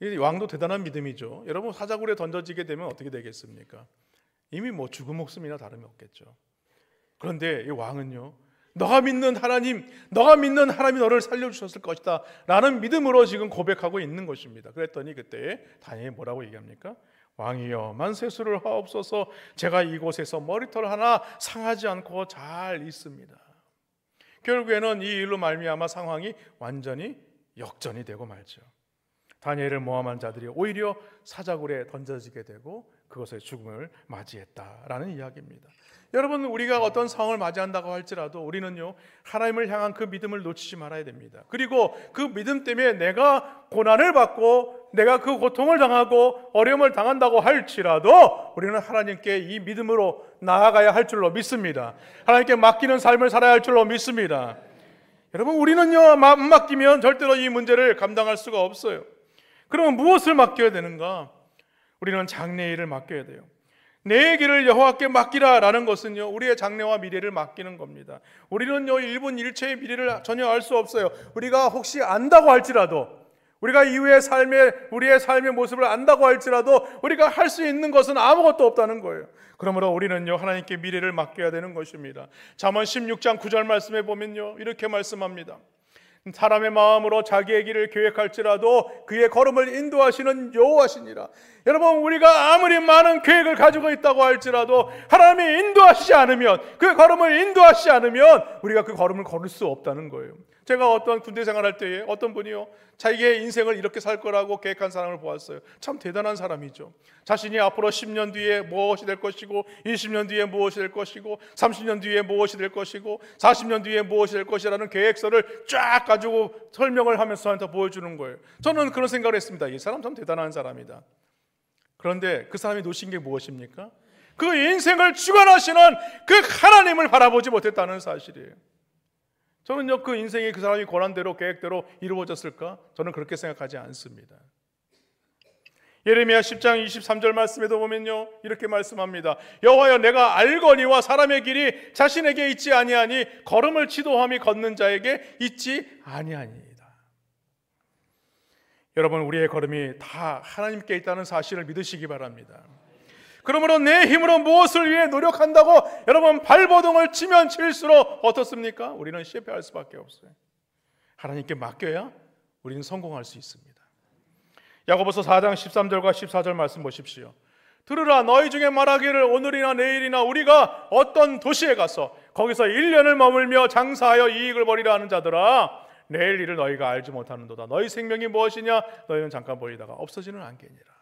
이 왕도 대단한 믿음이죠. 여러분, 사자굴에 던져지게 되면 어떻게 되겠습니까? 이미 죽은 목숨이나 다름이 없겠죠. 그런데 이 왕은요, 너가 믿는 하나님이 너를 살려주셨을 것이다 라는 믿음으로 지금 고백하고 있는 것입니다. 그랬더니 그때 다니엘이 뭐라고 얘기합니까? 왕이여, 만세수를 하옵소서. 제가 이곳에서 머리털 하나 상하지 않고 잘 있습니다. 결국에는 이 일로 말미암아 상황이 완전히 역전이 되고 말죠. 다니엘을 모함한 자들이 오히려 사자굴에 던져지게 되고 그것의 죽음을 맞이했다라는 이야기입니다. 여러분, 우리가 어떤 상황을 맞이한다고 할지라도 우리는요, 하나님을 향한 그 믿음을 놓치지 말아야 됩니다. 그리고 그 믿음 때문에 내가 고난을 받고 내가 그 고통을 당하고 어려움을 당한다고 할지라도 우리는 하나님께 이 믿음으로 나아가야 할 줄로 믿습니다. 하나님께 맡기는 삶을 살아야 할 줄로 믿습니다. 여러분, 우리는요, 안 맡기면 절대로 이 문제를 감당할 수가 없어요. 그러면 무엇을 맡겨야 되는가? 우리는 장래일을 맡겨야 돼요. 내 길을 여호와께 맡기라 라는 것은요, 우리의 장래와 미래를 맡기는 겁니다. 우리는요, 1분 1초의 미래를 전혀 알 수 없어요. 우리가 혹시 안다고 할지라도, 우리가 이후의 우리의 삶의 모습을 안다고 할지라도 우리가 할 수 있는 것은 아무것도 없다는 거예요. 그러므로 우리는요, 하나님께 미래를 맡겨야 되는 것입니다. 잠언 16장 9절 말씀에 보면요, 이렇게 말씀합니다. 사람의 마음으로 자기의 길을 계획할지라도 그의 걸음을 인도하시는 여호와시니라. 여러분, 우리가 아무리 많은 계획을 가지고 있다고 할지라도 하나님이 인도하시지 않으면, 그 걸음을 인도하시지 않으면 우리가 그 걸음을 걸을 수 없다는 거예요. 제가 어떤 군대 생활할 때에 어떤 분이요, 자기의 인생을 이렇게 살 거라고 계획한 사람을 보았어요. 참 대단한 사람이죠. 자신이 앞으로 10년 뒤에 무엇이 될 것이고, 20년 뒤에 무엇이 될 것이고, 30년 뒤에 무엇이 될 것이고, 40년 뒤에 무엇이 될 것이라는 계획서를 쫙 가지고 설명을 하면서 저한테 보여주는 거예요. 저는 그런 생각을 했습니다. 이 사람 참 대단한 사람이다. 그런데 그 사람이 놓친 게 무엇입니까? 그 인생을 주관하시는 그 하나님을 바라보지 못했다는 사실이에요. 저는요, 그 인생이 그 사람이 권한대로 계획대로 이루어졌을까? 저는 그렇게 생각하지 않습니다. 예레미야 10장 23절 말씀에도 보면요, 이렇게 말씀합니다. 여호와여, 내가 알거니와 사람의 길이 자신에게 있지 아니하니 걸음을 지도함이 걷는 자에게 있지 아니하니이다. 여러분, 우리의 걸음이 다 하나님께 있다는 사실을 믿으시기 바랍니다. 그러므로 내 힘으로 무엇을 위해 노력한다고 여러분 발버둥을 치면 칠수록 어떻습니까? 우리는 실패할 수밖에 없어요. 하나님께 맡겨야 우리는 성공할 수 있습니다. 야고보서 4장 13절과 14절 말씀 보십시오. 들으라, 너희 중에 말하기를 오늘이나 내일이나 우리가 어떤 도시에 가서 거기서 1년을 머물며 장사하여 이익을 벌이라 하는 자들아, 내일 일을 너희가 알지 못하는도다. 너희 생명이 무엇이냐? 너희는 잠깐 보이다가 없어지는 안개니라.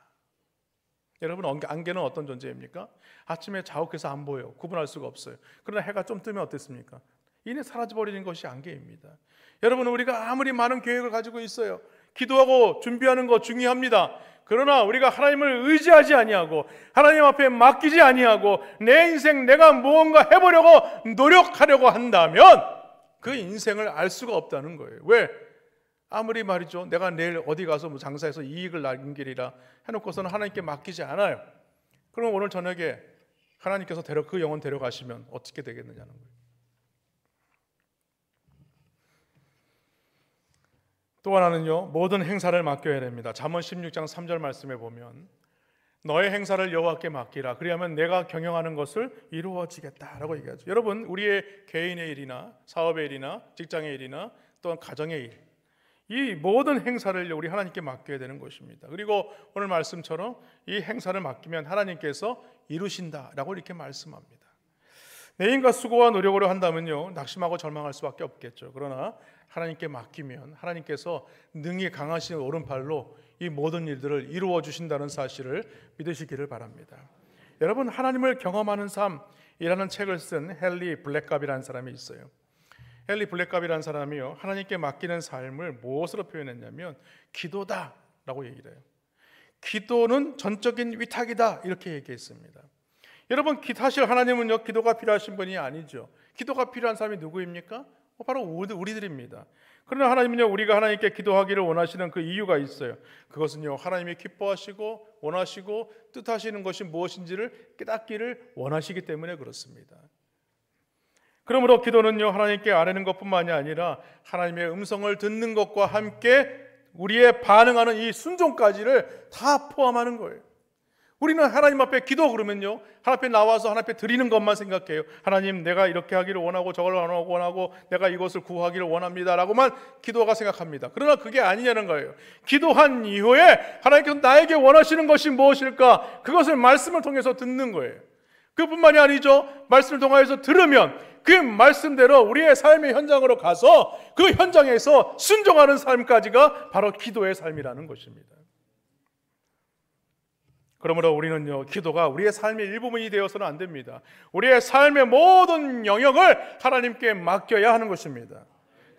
여러분, 안개는 어떤 존재입니까? 아침에 자욱해서 안 보여요. 구분할 수가 없어요. 그러나 해가 좀 뜨면 어땠습니까? 이내 사라져버리는 것이 안개입니다. 여러분, 우리가 아무리 많은 계획을 가지고 있어요. 기도하고 준비하는 거 중요합니다. 그러나 우리가 하나님을 의지하지 아니하고 하나님 앞에 맡기지 아니하고 내 인생 내가 무언가 해보려고 노력하려고 한다면 그 인생을 알 수가 없다는 거예요. 왜? 아무리 말이죠, 내가 내일 어디 가서 뭐 장사해서 이익을 남기리라 해놓고서는 하나님께 맡기지 않아요. 그럼 오늘 저녁에 하나님께서 그 영혼 데려가시면 어떻게 되겠느냐는 거예요. 또 하나는요, 모든 행사를 맡겨야 됩니다. 잠언 16장 3절 말씀에 보면 너의 행사를 여호와께 맡기라 그리하면 내가 경영하는 것을 이루어지겠다라고 얘기하죠. 여러분, 우리의 개인의 일이나 사업의 일이나 직장의 일이나 또한 가정의 일, 이 모든 행사를 우리 하나님께 맡겨야 되는 것입니다. 그리고 오늘 말씀처럼 이 행사를 맡기면 하나님께서 이루신다라고 이렇게 말씀합니다. 내 인과 수고와 노력으로 한다면요, 낙심하고 절망할 수밖에 없겠죠. 그러나 하나님께 맡기면 하나님께서 능히 강하신 오른팔로 이 모든 일들을 이루어 주신다는 사실을 믿으시기를 바랍니다. 여러분, 하나님을 경험하는 삶이라는 책을 쓴 헨리 블랙갑이라는 사람이 있어요. 헨리 블랙갑이라는 사람이요, 하나님께 맡기는 삶을 무엇으로 표현했냐면 기도다라고 얘기를 해요. 기도는 전적인 위탁이다 이렇게 얘기했습니다. 여러분, 사실 하나님은요, 기도가 필요하신 분이 아니죠. 기도가 필요한 사람이 누구입니까? 바로 우리들입니다. 그러나 하나님은요, 우리가 하나님께 기도하기를 원하시는 그 이유가 있어요. 그것은요, 하나님이 기뻐하시고 원하시고 뜻하시는 것이 무엇인지를 깨닫기를 원하시기 때문에 그렇습니다. 그러므로 기도는요, 하나님께 아뢰는 것뿐만이 아니라 하나님의 음성을 듣는 것과 함께 우리의 반응하는 이 순종까지를 다 포함하는 거예요. 우리는 하나님 앞에 기도 그러면요, 하나님 앞에 나와서 하나님 앞에 드리는 것만 생각해요. 하나님, 내가 이렇게 하기를 원하고 저걸 원하고 내가 이것을 구하기를 원합니다 라고만 기도가 생각합니다. 그러나 그게 아니냐는 거예요. 기도한 이후에 하나님께서 나에게 원하시는 것이 무엇일까? 그것을 말씀을 통해서 듣는 거예요. 그뿐만이 아니죠. 말씀을 통해서 들으면 그 말씀대로 우리의 삶의 현장으로 가서 그 현장에서 순종하는 삶까지가 바로 기도의 삶이라는 것입니다. 그러므로 우리는요, 기도가 우리의 삶의 일부분이 되어서는 안 됩니다. 우리의 삶의 모든 영역을 하나님께 맡겨야 하는 것입니다.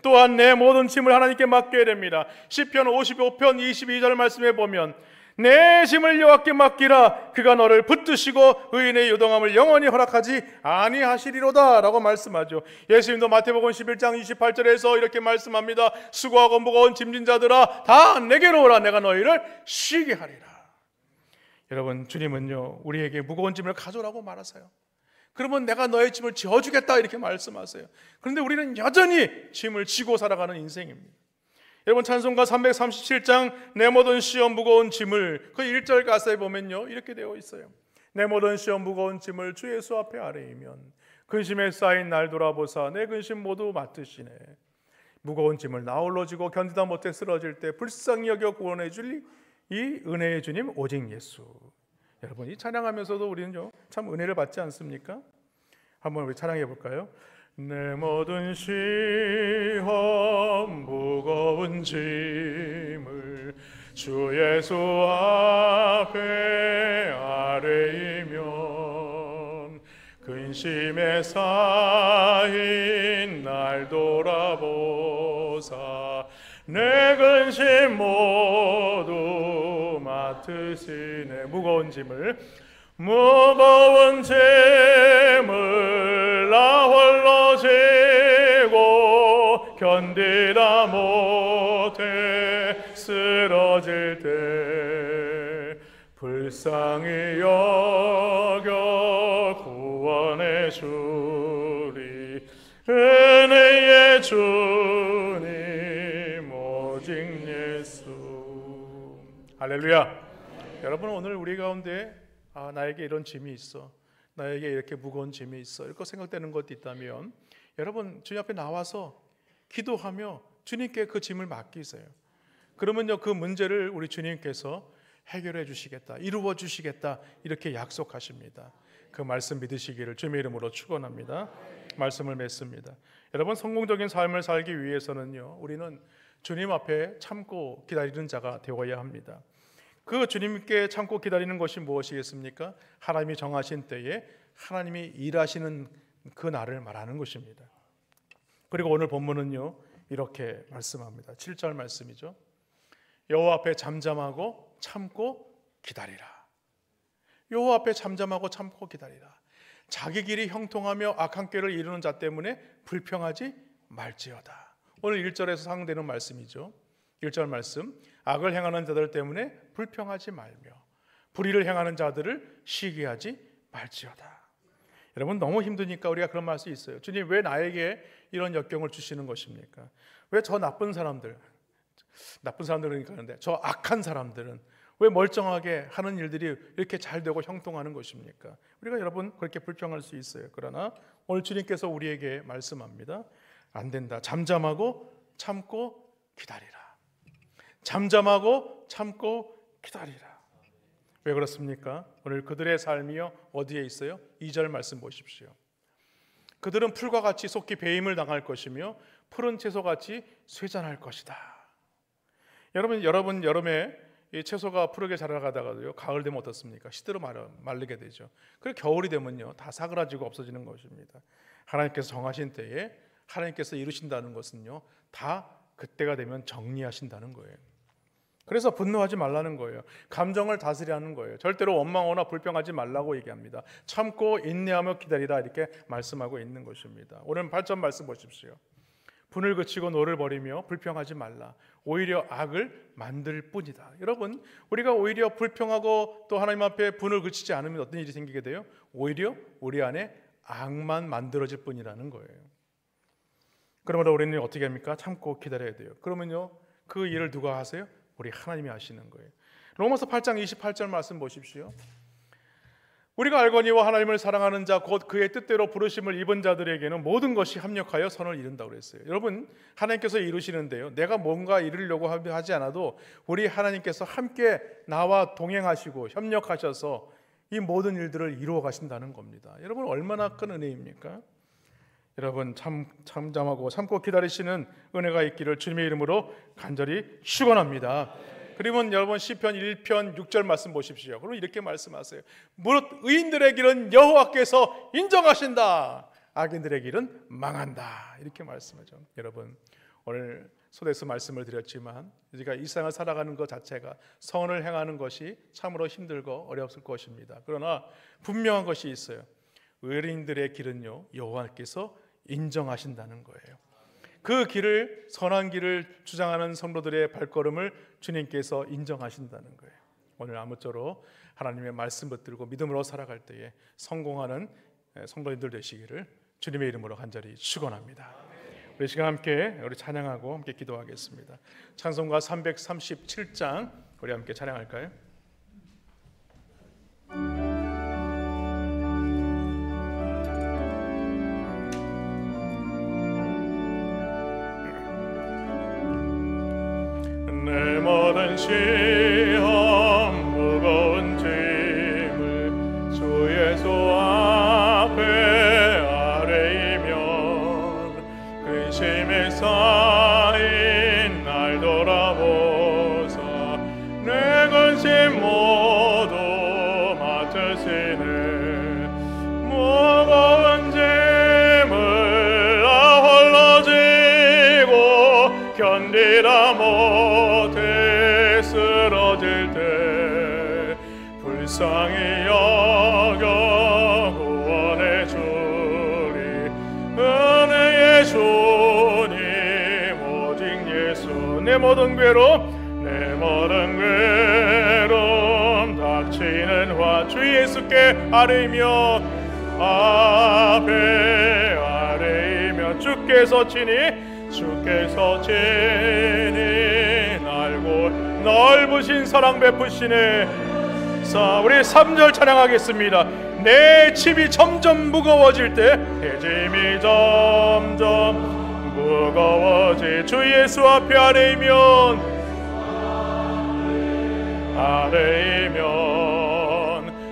또한 내 모든 짐을 하나님께 맡겨야 됩니다. 시편 55편 22절 말씀에 보면 내 짐을 여호와께 맡기라 그가 너를 붙드시고 의인의 요동함을 영원히 허락하지 아니하시리로다 라고 말씀하죠. 예수님도 마태복음 11장 28절에서 이렇게 말씀합니다. 수고하고 무거운 짐진 자들아 다 내게로 오라 내가 너희를 쉬게 하리라. 여러분, 주님은요, 우리에게 무거운 짐을 가져오라고 말하세요. 그러면 내가 너의 짐을 지어주겠다 이렇게 말씀하세요. 그런데 우리는 여전히 짐을 지고 살아가는 인생입니다. 여러분, 찬송가 337장 내 모든 시험 무거운 짐을 그 1절 가사에 보면요, 이렇게 되어 있어요. 내 모든 시험 무거운 짐을 주 예수 앞에 아뢰이면 근심에 쌓인 날 돌아보사 내 근심 모두 맡으시네. 무거운 짐을 나홀로 지고 견디다 못해 쓰러질 때 불쌍히 여겨 구원해 줄 이 은혜의 주님 오직 예수. 여러분, 이 찬양하면서도 우리는요, 참 은혜를 받지 않습니까? 한번 우리 찬양해 볼까요? 내 모든 시험 무거운 짐을 주 예수 앞에 아뢰이면 근심에 쌓인 날 돌아보사 내 근심 모두 맡으시네. 무거운 짐을 나 홀로 지고 견디다 못해 쓰러질 때 불쌍히 여겨 구원해 주리 은혜의 주님 오직 예수. 할렐루야. 여러분, 오늘 우리 가운데 나에게 이런 짐이 있어, 나에게 이렇게 무거운 짐이 있어, 이렇게 생각되는 것도 있다면 여러분, 주님 앞에 나와서 기도하며 주님께 그 짐을 맡기세요. 그러면요, 그 문제를 우리 주님께서 해결해 주시겠다, 이루어 주시겠다 이렇게 약속하십니다. 그 말씀 믿으시기를 주님의 이름으로 축원합니다. 말씀을 맺습니다. 여러분, 성공적인 삶을 살기 위해서는요, 우리는 주님 앞에 참고 기다리는 자가 되어야 합니다. 그 주님께 참고 기다리는 것이 무엇이겠습니까? 하나님이 정하신 때에 하나님이 일하시는 그 날을 말하는 것입니다. 그리고 오늘 본문은요, 이렇게 말씀합니다. 7절 말씀이죠. 여호와 앞에 잠잠하고 참고 기다리라. 여호와 앞에 잠잠하고 참고 기다리라. 자기 길이 형통하며 악한 꾀를 이루는 자 때문에 불평하지 말지어다. 오늘 1절에서 사용되는 말씀이죠. 1절 말씀, 악을 행하는 자들 때문에 불평하지 말며 불의를 행하는 자들을 시기하지 말지어다. 여러분, 너무 힘드니까 우리가 그런 말 할 수 있어요. 주님, 왜 나에게 이런 역경을 주시는 것입니까? 왜 저 나쁜 사람들은 그러니까 하는데 저 악한 사람들은 왜 멀쩡하게 하는 일들이 이렇게 잘 되고 형통하는 것입니까? 우리가 여러분 그렇게 불평할 수 있어요. 그러나 오늘 주님께서 우리에게 말씀합니다. 안 된다. 잠잠하고 참고 기다리라. 잠잠하고 참고 기다리라. 왜 그렇습니까? 오늘 그들의 삶이요 어디에 있어요? 2절 말씀 보십시오. 그들은 풀과 같이 속히 배임을 당할 것이며 푸른 채소같이 쇠잔할 것이다. 여러분 여름에 이 채소가 푸르게 자라가다가도요 가을 되면 어떻습니까? 시들어 말리게 되죠. 그리고 겨울이 되면요 다 사그라지고 없어지는 것입니다. 하나님께서 정하신 때에 하나님께서 이루신다는 것은요 다 그때가 되면 정리하신다는 거예요. 그래서 분노하지 말라는 거예요. 감정을 다스리라는 거예요. 절대로 원망하거나 불평하지 말라고 얘기합니다. 참고 인내하며 기다리라 이렇게 말씀하고 있는 것입니다. 오늘 8절 말씀 보십시오. 분을 그치고 노를 버리며 불평하지 말라. 오히려 악을 만들 뿐이다. 여러분, 우리가 오히려 불평하고 또 하나님 앞에 분을 그치지 않으면 어떤 일이 생기게 돼요? 오히려 우리 안에 악만 만들어질 뿐이라는 거예요. 그러므로 우리는 어떻게 합니까? 참고 기다려야 돼요. 그러면요 그 일을 누가 하세요? 우리 하나님이 하시는 거예요. 로마서 8장 28절 말씀 보십시오. 우리가 알거니와 하나님을 사랑하는 자 곧 그의 뜻대로 부르심을 입은 자들에게는 모든 것이 합력하여 선을 이룬다고 그랬어요. 여러분, 하나님께서 이루시는데요 내가 뭔가 이루려고 하지 않아도 우리 하나님께서 함께 나와 동행하시고 협력하셔서 이 모든 일들을 이루어 가신다는 겁니다. 여러분, 얼마나 큰 은혜입니까? 여러분, 잠잠하고 참고 기다리시는 은혜가 있기를 주님의 이름으로 간절히 축원합니다. 그러면 여러분 시편 1편 6절 말씀 보십시오. 그럼 이렇게 말씀하세요. 무릇 의인들의 길은 여호와께서 인정하신다. 악인들의 길은 망한다. 이렇게 말씀하죠. 여러분, 오늘 소대에서 말씀을 드렸지만 우리가 이 세상을 살아가는 것 자체가 선을 행하는 것이 참으로 힘들고 어렵을 것입니다. 그러나 분명한 것이 있어요. 의인들의 길은요 여호와께서 인정하신다는 거예요. 그 길을, 선한 길을 주장하는 성도들의 발걸음을 주님께서 인정하신다는 거예요. 오늘 아무쪼록 하나님의 말씀 붙들고 믿음으로 살아갈 때에 성공하는 성도님들 되시기를 주님의 이름으로 간절히 축원합니다. 우리 시간 함께 우리 찬양하고 함께 기도하겠습니다. 찬송가 337장 우리 함께 찬양할까요? 내 모든 시험 무거운 짐을 주 예수 앞에 아뢰이면 근심에 쌓인 날 돌아보사 내 근심 모두 맡으시네. 무거운 짐을 홀로 지고 견디다 못해 쓰러질 때 불쌍히 여겨 구원해 주리. 은혜의 주님 오직 예수. 내 모든 괴로움 닥치는 화 주 예수께 아뢰며 앞에 아뢰며 주께서 친히 날고 넓으신 사랑 베푸시네. 자, 우리 3절 찬양하겠습니다. 내 짐이 점점 무거워질 때 내 짐이 점점 무거워질 주 예수 앞에 아뢰면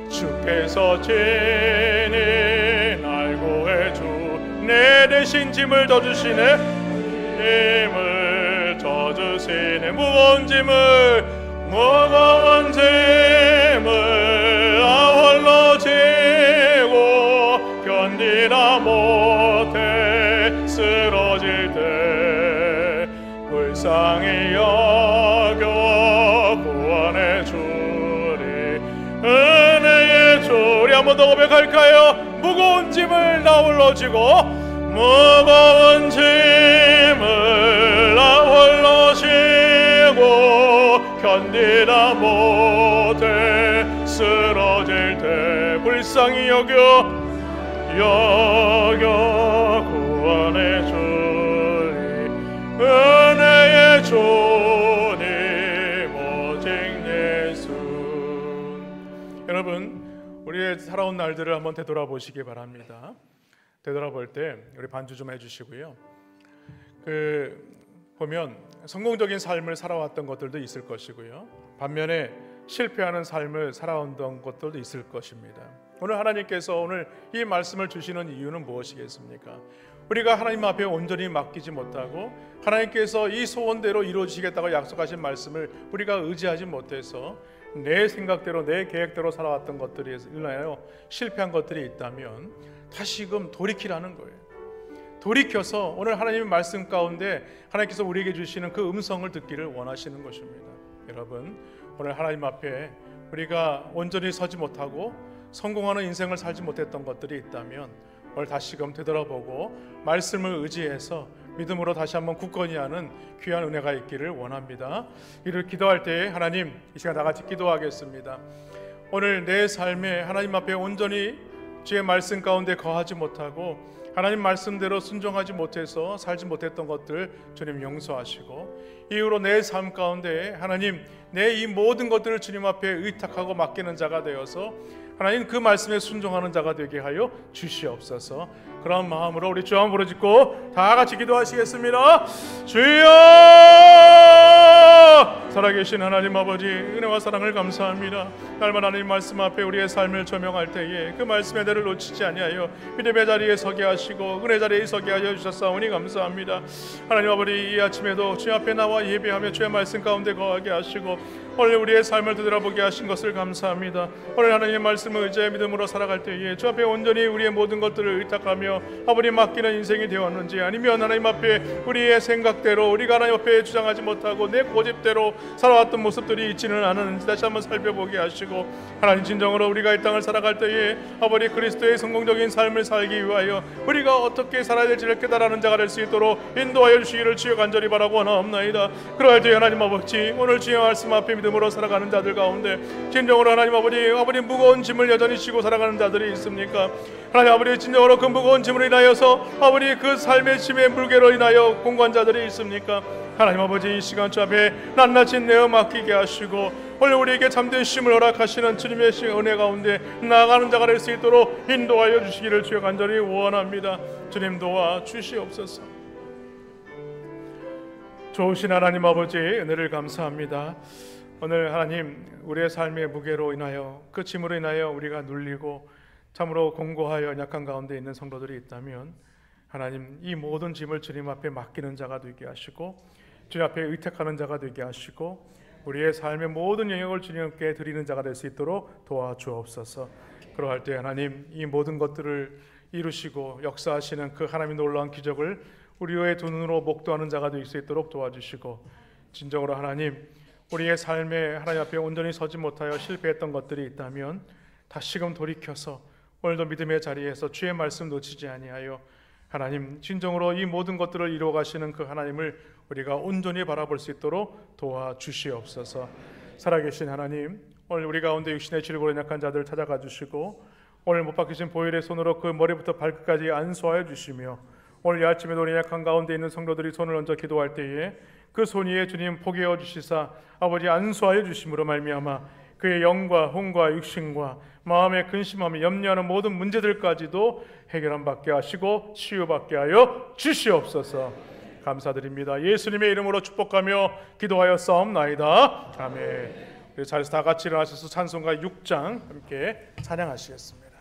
주께서 친히 날고 해주 내 대신 짐을 져주시네. 짐을 져주시네. 무거운 짐을 홀로 지고 견디다 못해 쓰러질 때. 때 불쌍히 여겨 구원해 주리. 은혜의 주님 오직 예수. 내 모든 괴로움 닥치는 화 주 예수께 아뢰며 앞에 아뢰며 주께서 친히 날고 넓으신 사랑 베푸시네. 자, 우리 4절 찬양하겠습니다. 내 짐이 점점 무거워질 때 내 짐이 점점 무거워질 주 예수 앞에 아뢰면 주께서 친히 날고 해주 내 대신 짐을 져주시네. 짐을 져주시네. 무거운 짐을 홀로 지고 견디다 못해 쓰러질 때 불쌍히 여겨 구원해 주 번 더 고백할까요? 무거운 짐을 나 홀로 지고 무거운 짐을 나 홀로 지고 견디다 못해 쓰러질 때 불쌍히 여겨 구원해 주니 은혜의 주님 오직 예수. 여러분, 우리의 살아온 날들을 한번 되돌아보시기 바랍니다. 되돌아볼 때 우리 반주 좀 해주시고요. 보면 성공적인 삶을 살아왔던 것들도 있을 것이고요, 반면에 실패하는 삶을 살아왔던 것들도 있을 것입니다. 오늘 하나님께서 오늘 이 말씀을 주시는 이유는 무엇이겠습니까? 우리가 하나님 앞에 온전히 맡기지 못하고 하나님께서 이 소원대로 이루어지겠다고 약속하신 말씀을 우리가 의지하지 못해서 내 생각대로 내 계획대로 살아왔던 것들이 인하여 실패한 것들이 있다면 다시금 돌이키라는 거예요. 돌이켜서 오늘 하나님의 말씀 가운데 하나님께서 우리에게 주시는 그 음성을 듣기를 원하시는 것입니다. 여러분, 오늘 하나님 앞에 우리가 온전히 서지 못하고 성공하는 인생을 살지 못했던 것들이 있다면 오늘 다시금 되돌아보고 말씀을 의지해서 믿음으로 다시 한번 굳건히 하는 귀한 은혜가 있기를 원합니다. 이를 기도할 때 하나님, 이 시간 다 같이 기도하겠습니다. 오늘 내 삶에 하나님 앞에 온전히 주의 말씀 가운데 거하지 못하고 하나님 말씀대로 순종하지 못해서 살지 못했던 것들 주님 용서하시고, 이후로 내 삶 가운데 하나님 내 이 모든 것들을 주님 앞에 의탁하고 맡기는 자가 되어서 하나님 그 말씀에 순종하는 자가 되게 하여 주시옵소서. 그런 마음으로 우리 주 한번 부르짖고 다 같이 기도하시겠습니다. 주여! 살아계신 하나님 아버지, 은혜와 사랑을 감사합니다. 날마다 하나님 말씀 앞에 우리의 삶을 조명할 때에 그 말씀의 대를 놓치지 아니하여 믿음의 자리에 서게 하시고 은혜 자리에 서게 하여 주셨사오니 감사합니다. 하나님 아버지, 이 아침에도 주 앞에 나와 예배하며 주의 말씀 가운데 거하게 하시고 오늘 우리의 삶을 되돌아보게 하신 것을 감사합니다. 오늘 하나님의 말씀을 의지해 믿음으로 살아갈 때에 주 앞에 온전히 우리의 모든 것들을 의탁하며 아버지 맡기는 인생이 되었는지, 아니면 하나님 앞에 우리의 생각대로 우리가 하나님 앞에 주장하지 못하고 내 고집대로 살아왔던 모습들이 있지는 않았는지 다시 한번 살펴보게 하시고, 하나님 진정으로 우리가 이 땅을 살아갈 때에 아버지 그리스도의 성공적인 삶을 살기 위하여 우리가 어떻게 살아야 될지를 깨달아는 자가 될 수 있도록 인도하여 주시기를 주여 간절히 바라고 원하옵나이다. 그러할 때에 하나님 아버지, 오늘 주의 말씀 앞에 믿음으로 살아가는 자들 가운데 진정으로 하나님 아버지 무거운 짐을 여전히 지고 살아가는 자들이 있습니까? 하나님 아버지, 진정으로 그 무거운 짐으로 인하여서 아버지 그 삶의 짐의 물개로 인하여 공고한 자들이 있습니까? 하나님 아버지, 이 시간 주 앞에 낱낱이 내어 맡기게 하시고 오늘 우리에게 참된 쉼을 허락하시는 주님의 은혜 가운데 나아가는 자가 될 수 있도록 인도하여 주시기를 주여 간절히 원합니다. 주님 도와 주시옵소서. 좋으신 하나님 아버지, 은혜를 감사합니다. 오늘 하나님 우리의 삶의 무게로 인하여 그 짐으로 인하여 우리가 눌리고 참으로 공고하여 약한 가운데 있는 성도들이 있다면 하나님 이 모든 짐을 주님 앞에 맡기는 자가 되게 하시고 주님 앞에 의탁하는 자가 되게 하시고 우리의 삶의 모든 영역을 주님께 드리는 자가 될 수 있도록 도와주옵소서. 그러할 때 하나님 이 모든 것들을 이루시고 역사하시는 그 하나님의 놀라운 기적을 우리의 두 눈으로 목도하는 자가 될 수 있도록 도와주시고, 진정으로 하나님 우리의 삶에 하나님 앞에 온전히 서지 못하여 실패했던 것들이 있다면 다시금 돌이켜서 오늘도 믿음의 자리에서 주의 말씀 놓치지 아니하여 하나님 진정으로 이 모든 것들을 이루어 가시는 그 하나님을 우리가 온전히 바라볼 수 있도록 도와주시옵소서. 살아계신 하나님, 오늘 우리 가운데 육신의 질고로 약한 자들 찾아가 주시고 오늘 못 박히신 보혈의 손으로 그 머리부터 발끝까지 안수하여 주시며, 오늘 이 아침에 우리 약한 가운데 있는 성도들이 손을 얹어 기도할 때에 그 손 위에 주님 포개어 주시사 아버지 안수하여 주심으로 말미암아 그의 영과 혼과 육신과 마음의 근심하며 염려하는 모든 문제들까지도 해결함 받게 하시고 치유받게 하여 주시옵소서. 감사드립니다. 예수님의 이름으로 축복하며 기도하여 싸움나이다. 아멘. 우리 자리에서 다 같이 일어나셔서 찬송가 6장 함께 찬양하시겠습니다.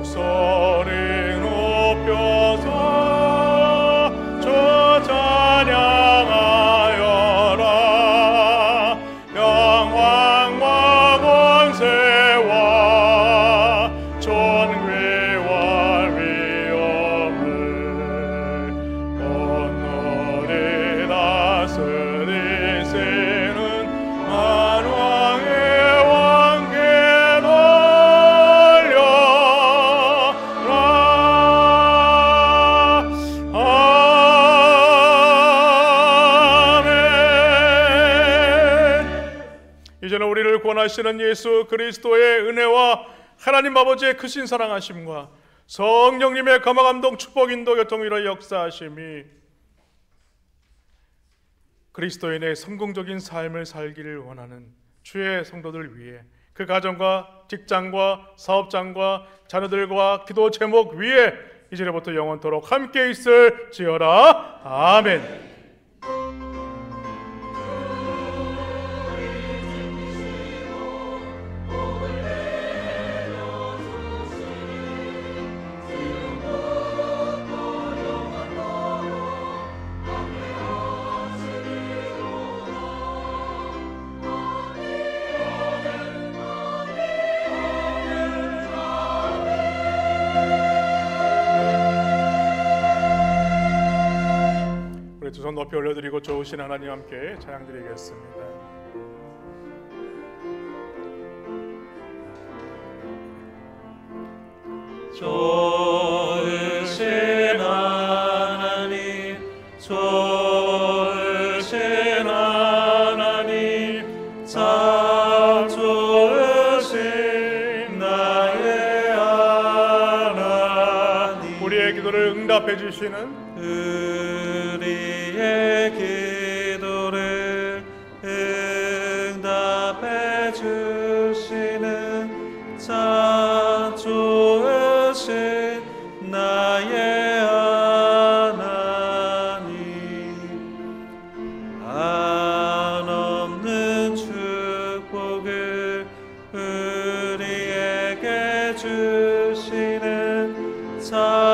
목소리 높여서 주 찬양하여라. 영광과 권세와 존귀와 위엄 전능하시는 예수 그리스도의 은혜와 하나님 아버지의 크신 사랑하심과 성령님의 감화감동 축복 인도 교통위로 역사하심이 그리스도인의 성공적인 삶을 살기를 원하는 주의 성도들 위해 그 가정과 직장과 사업장과 자녀들과 기도 제목 위에 이제부터 영원토록 함께 있을지어다. 아멘. 두 손 높이 올려드리고 좋으신 하나님 함께 찬양드리겠습니다. 좋으신 하나님, 좋으신 하나님, 참 좋으신 나의 하나님. 우리의 기도를 응답해 주시는 우리의 기도를 응답해 주시는 참 좋으신 나의 하나님. 한없는 축복을 우리에게 주시는 참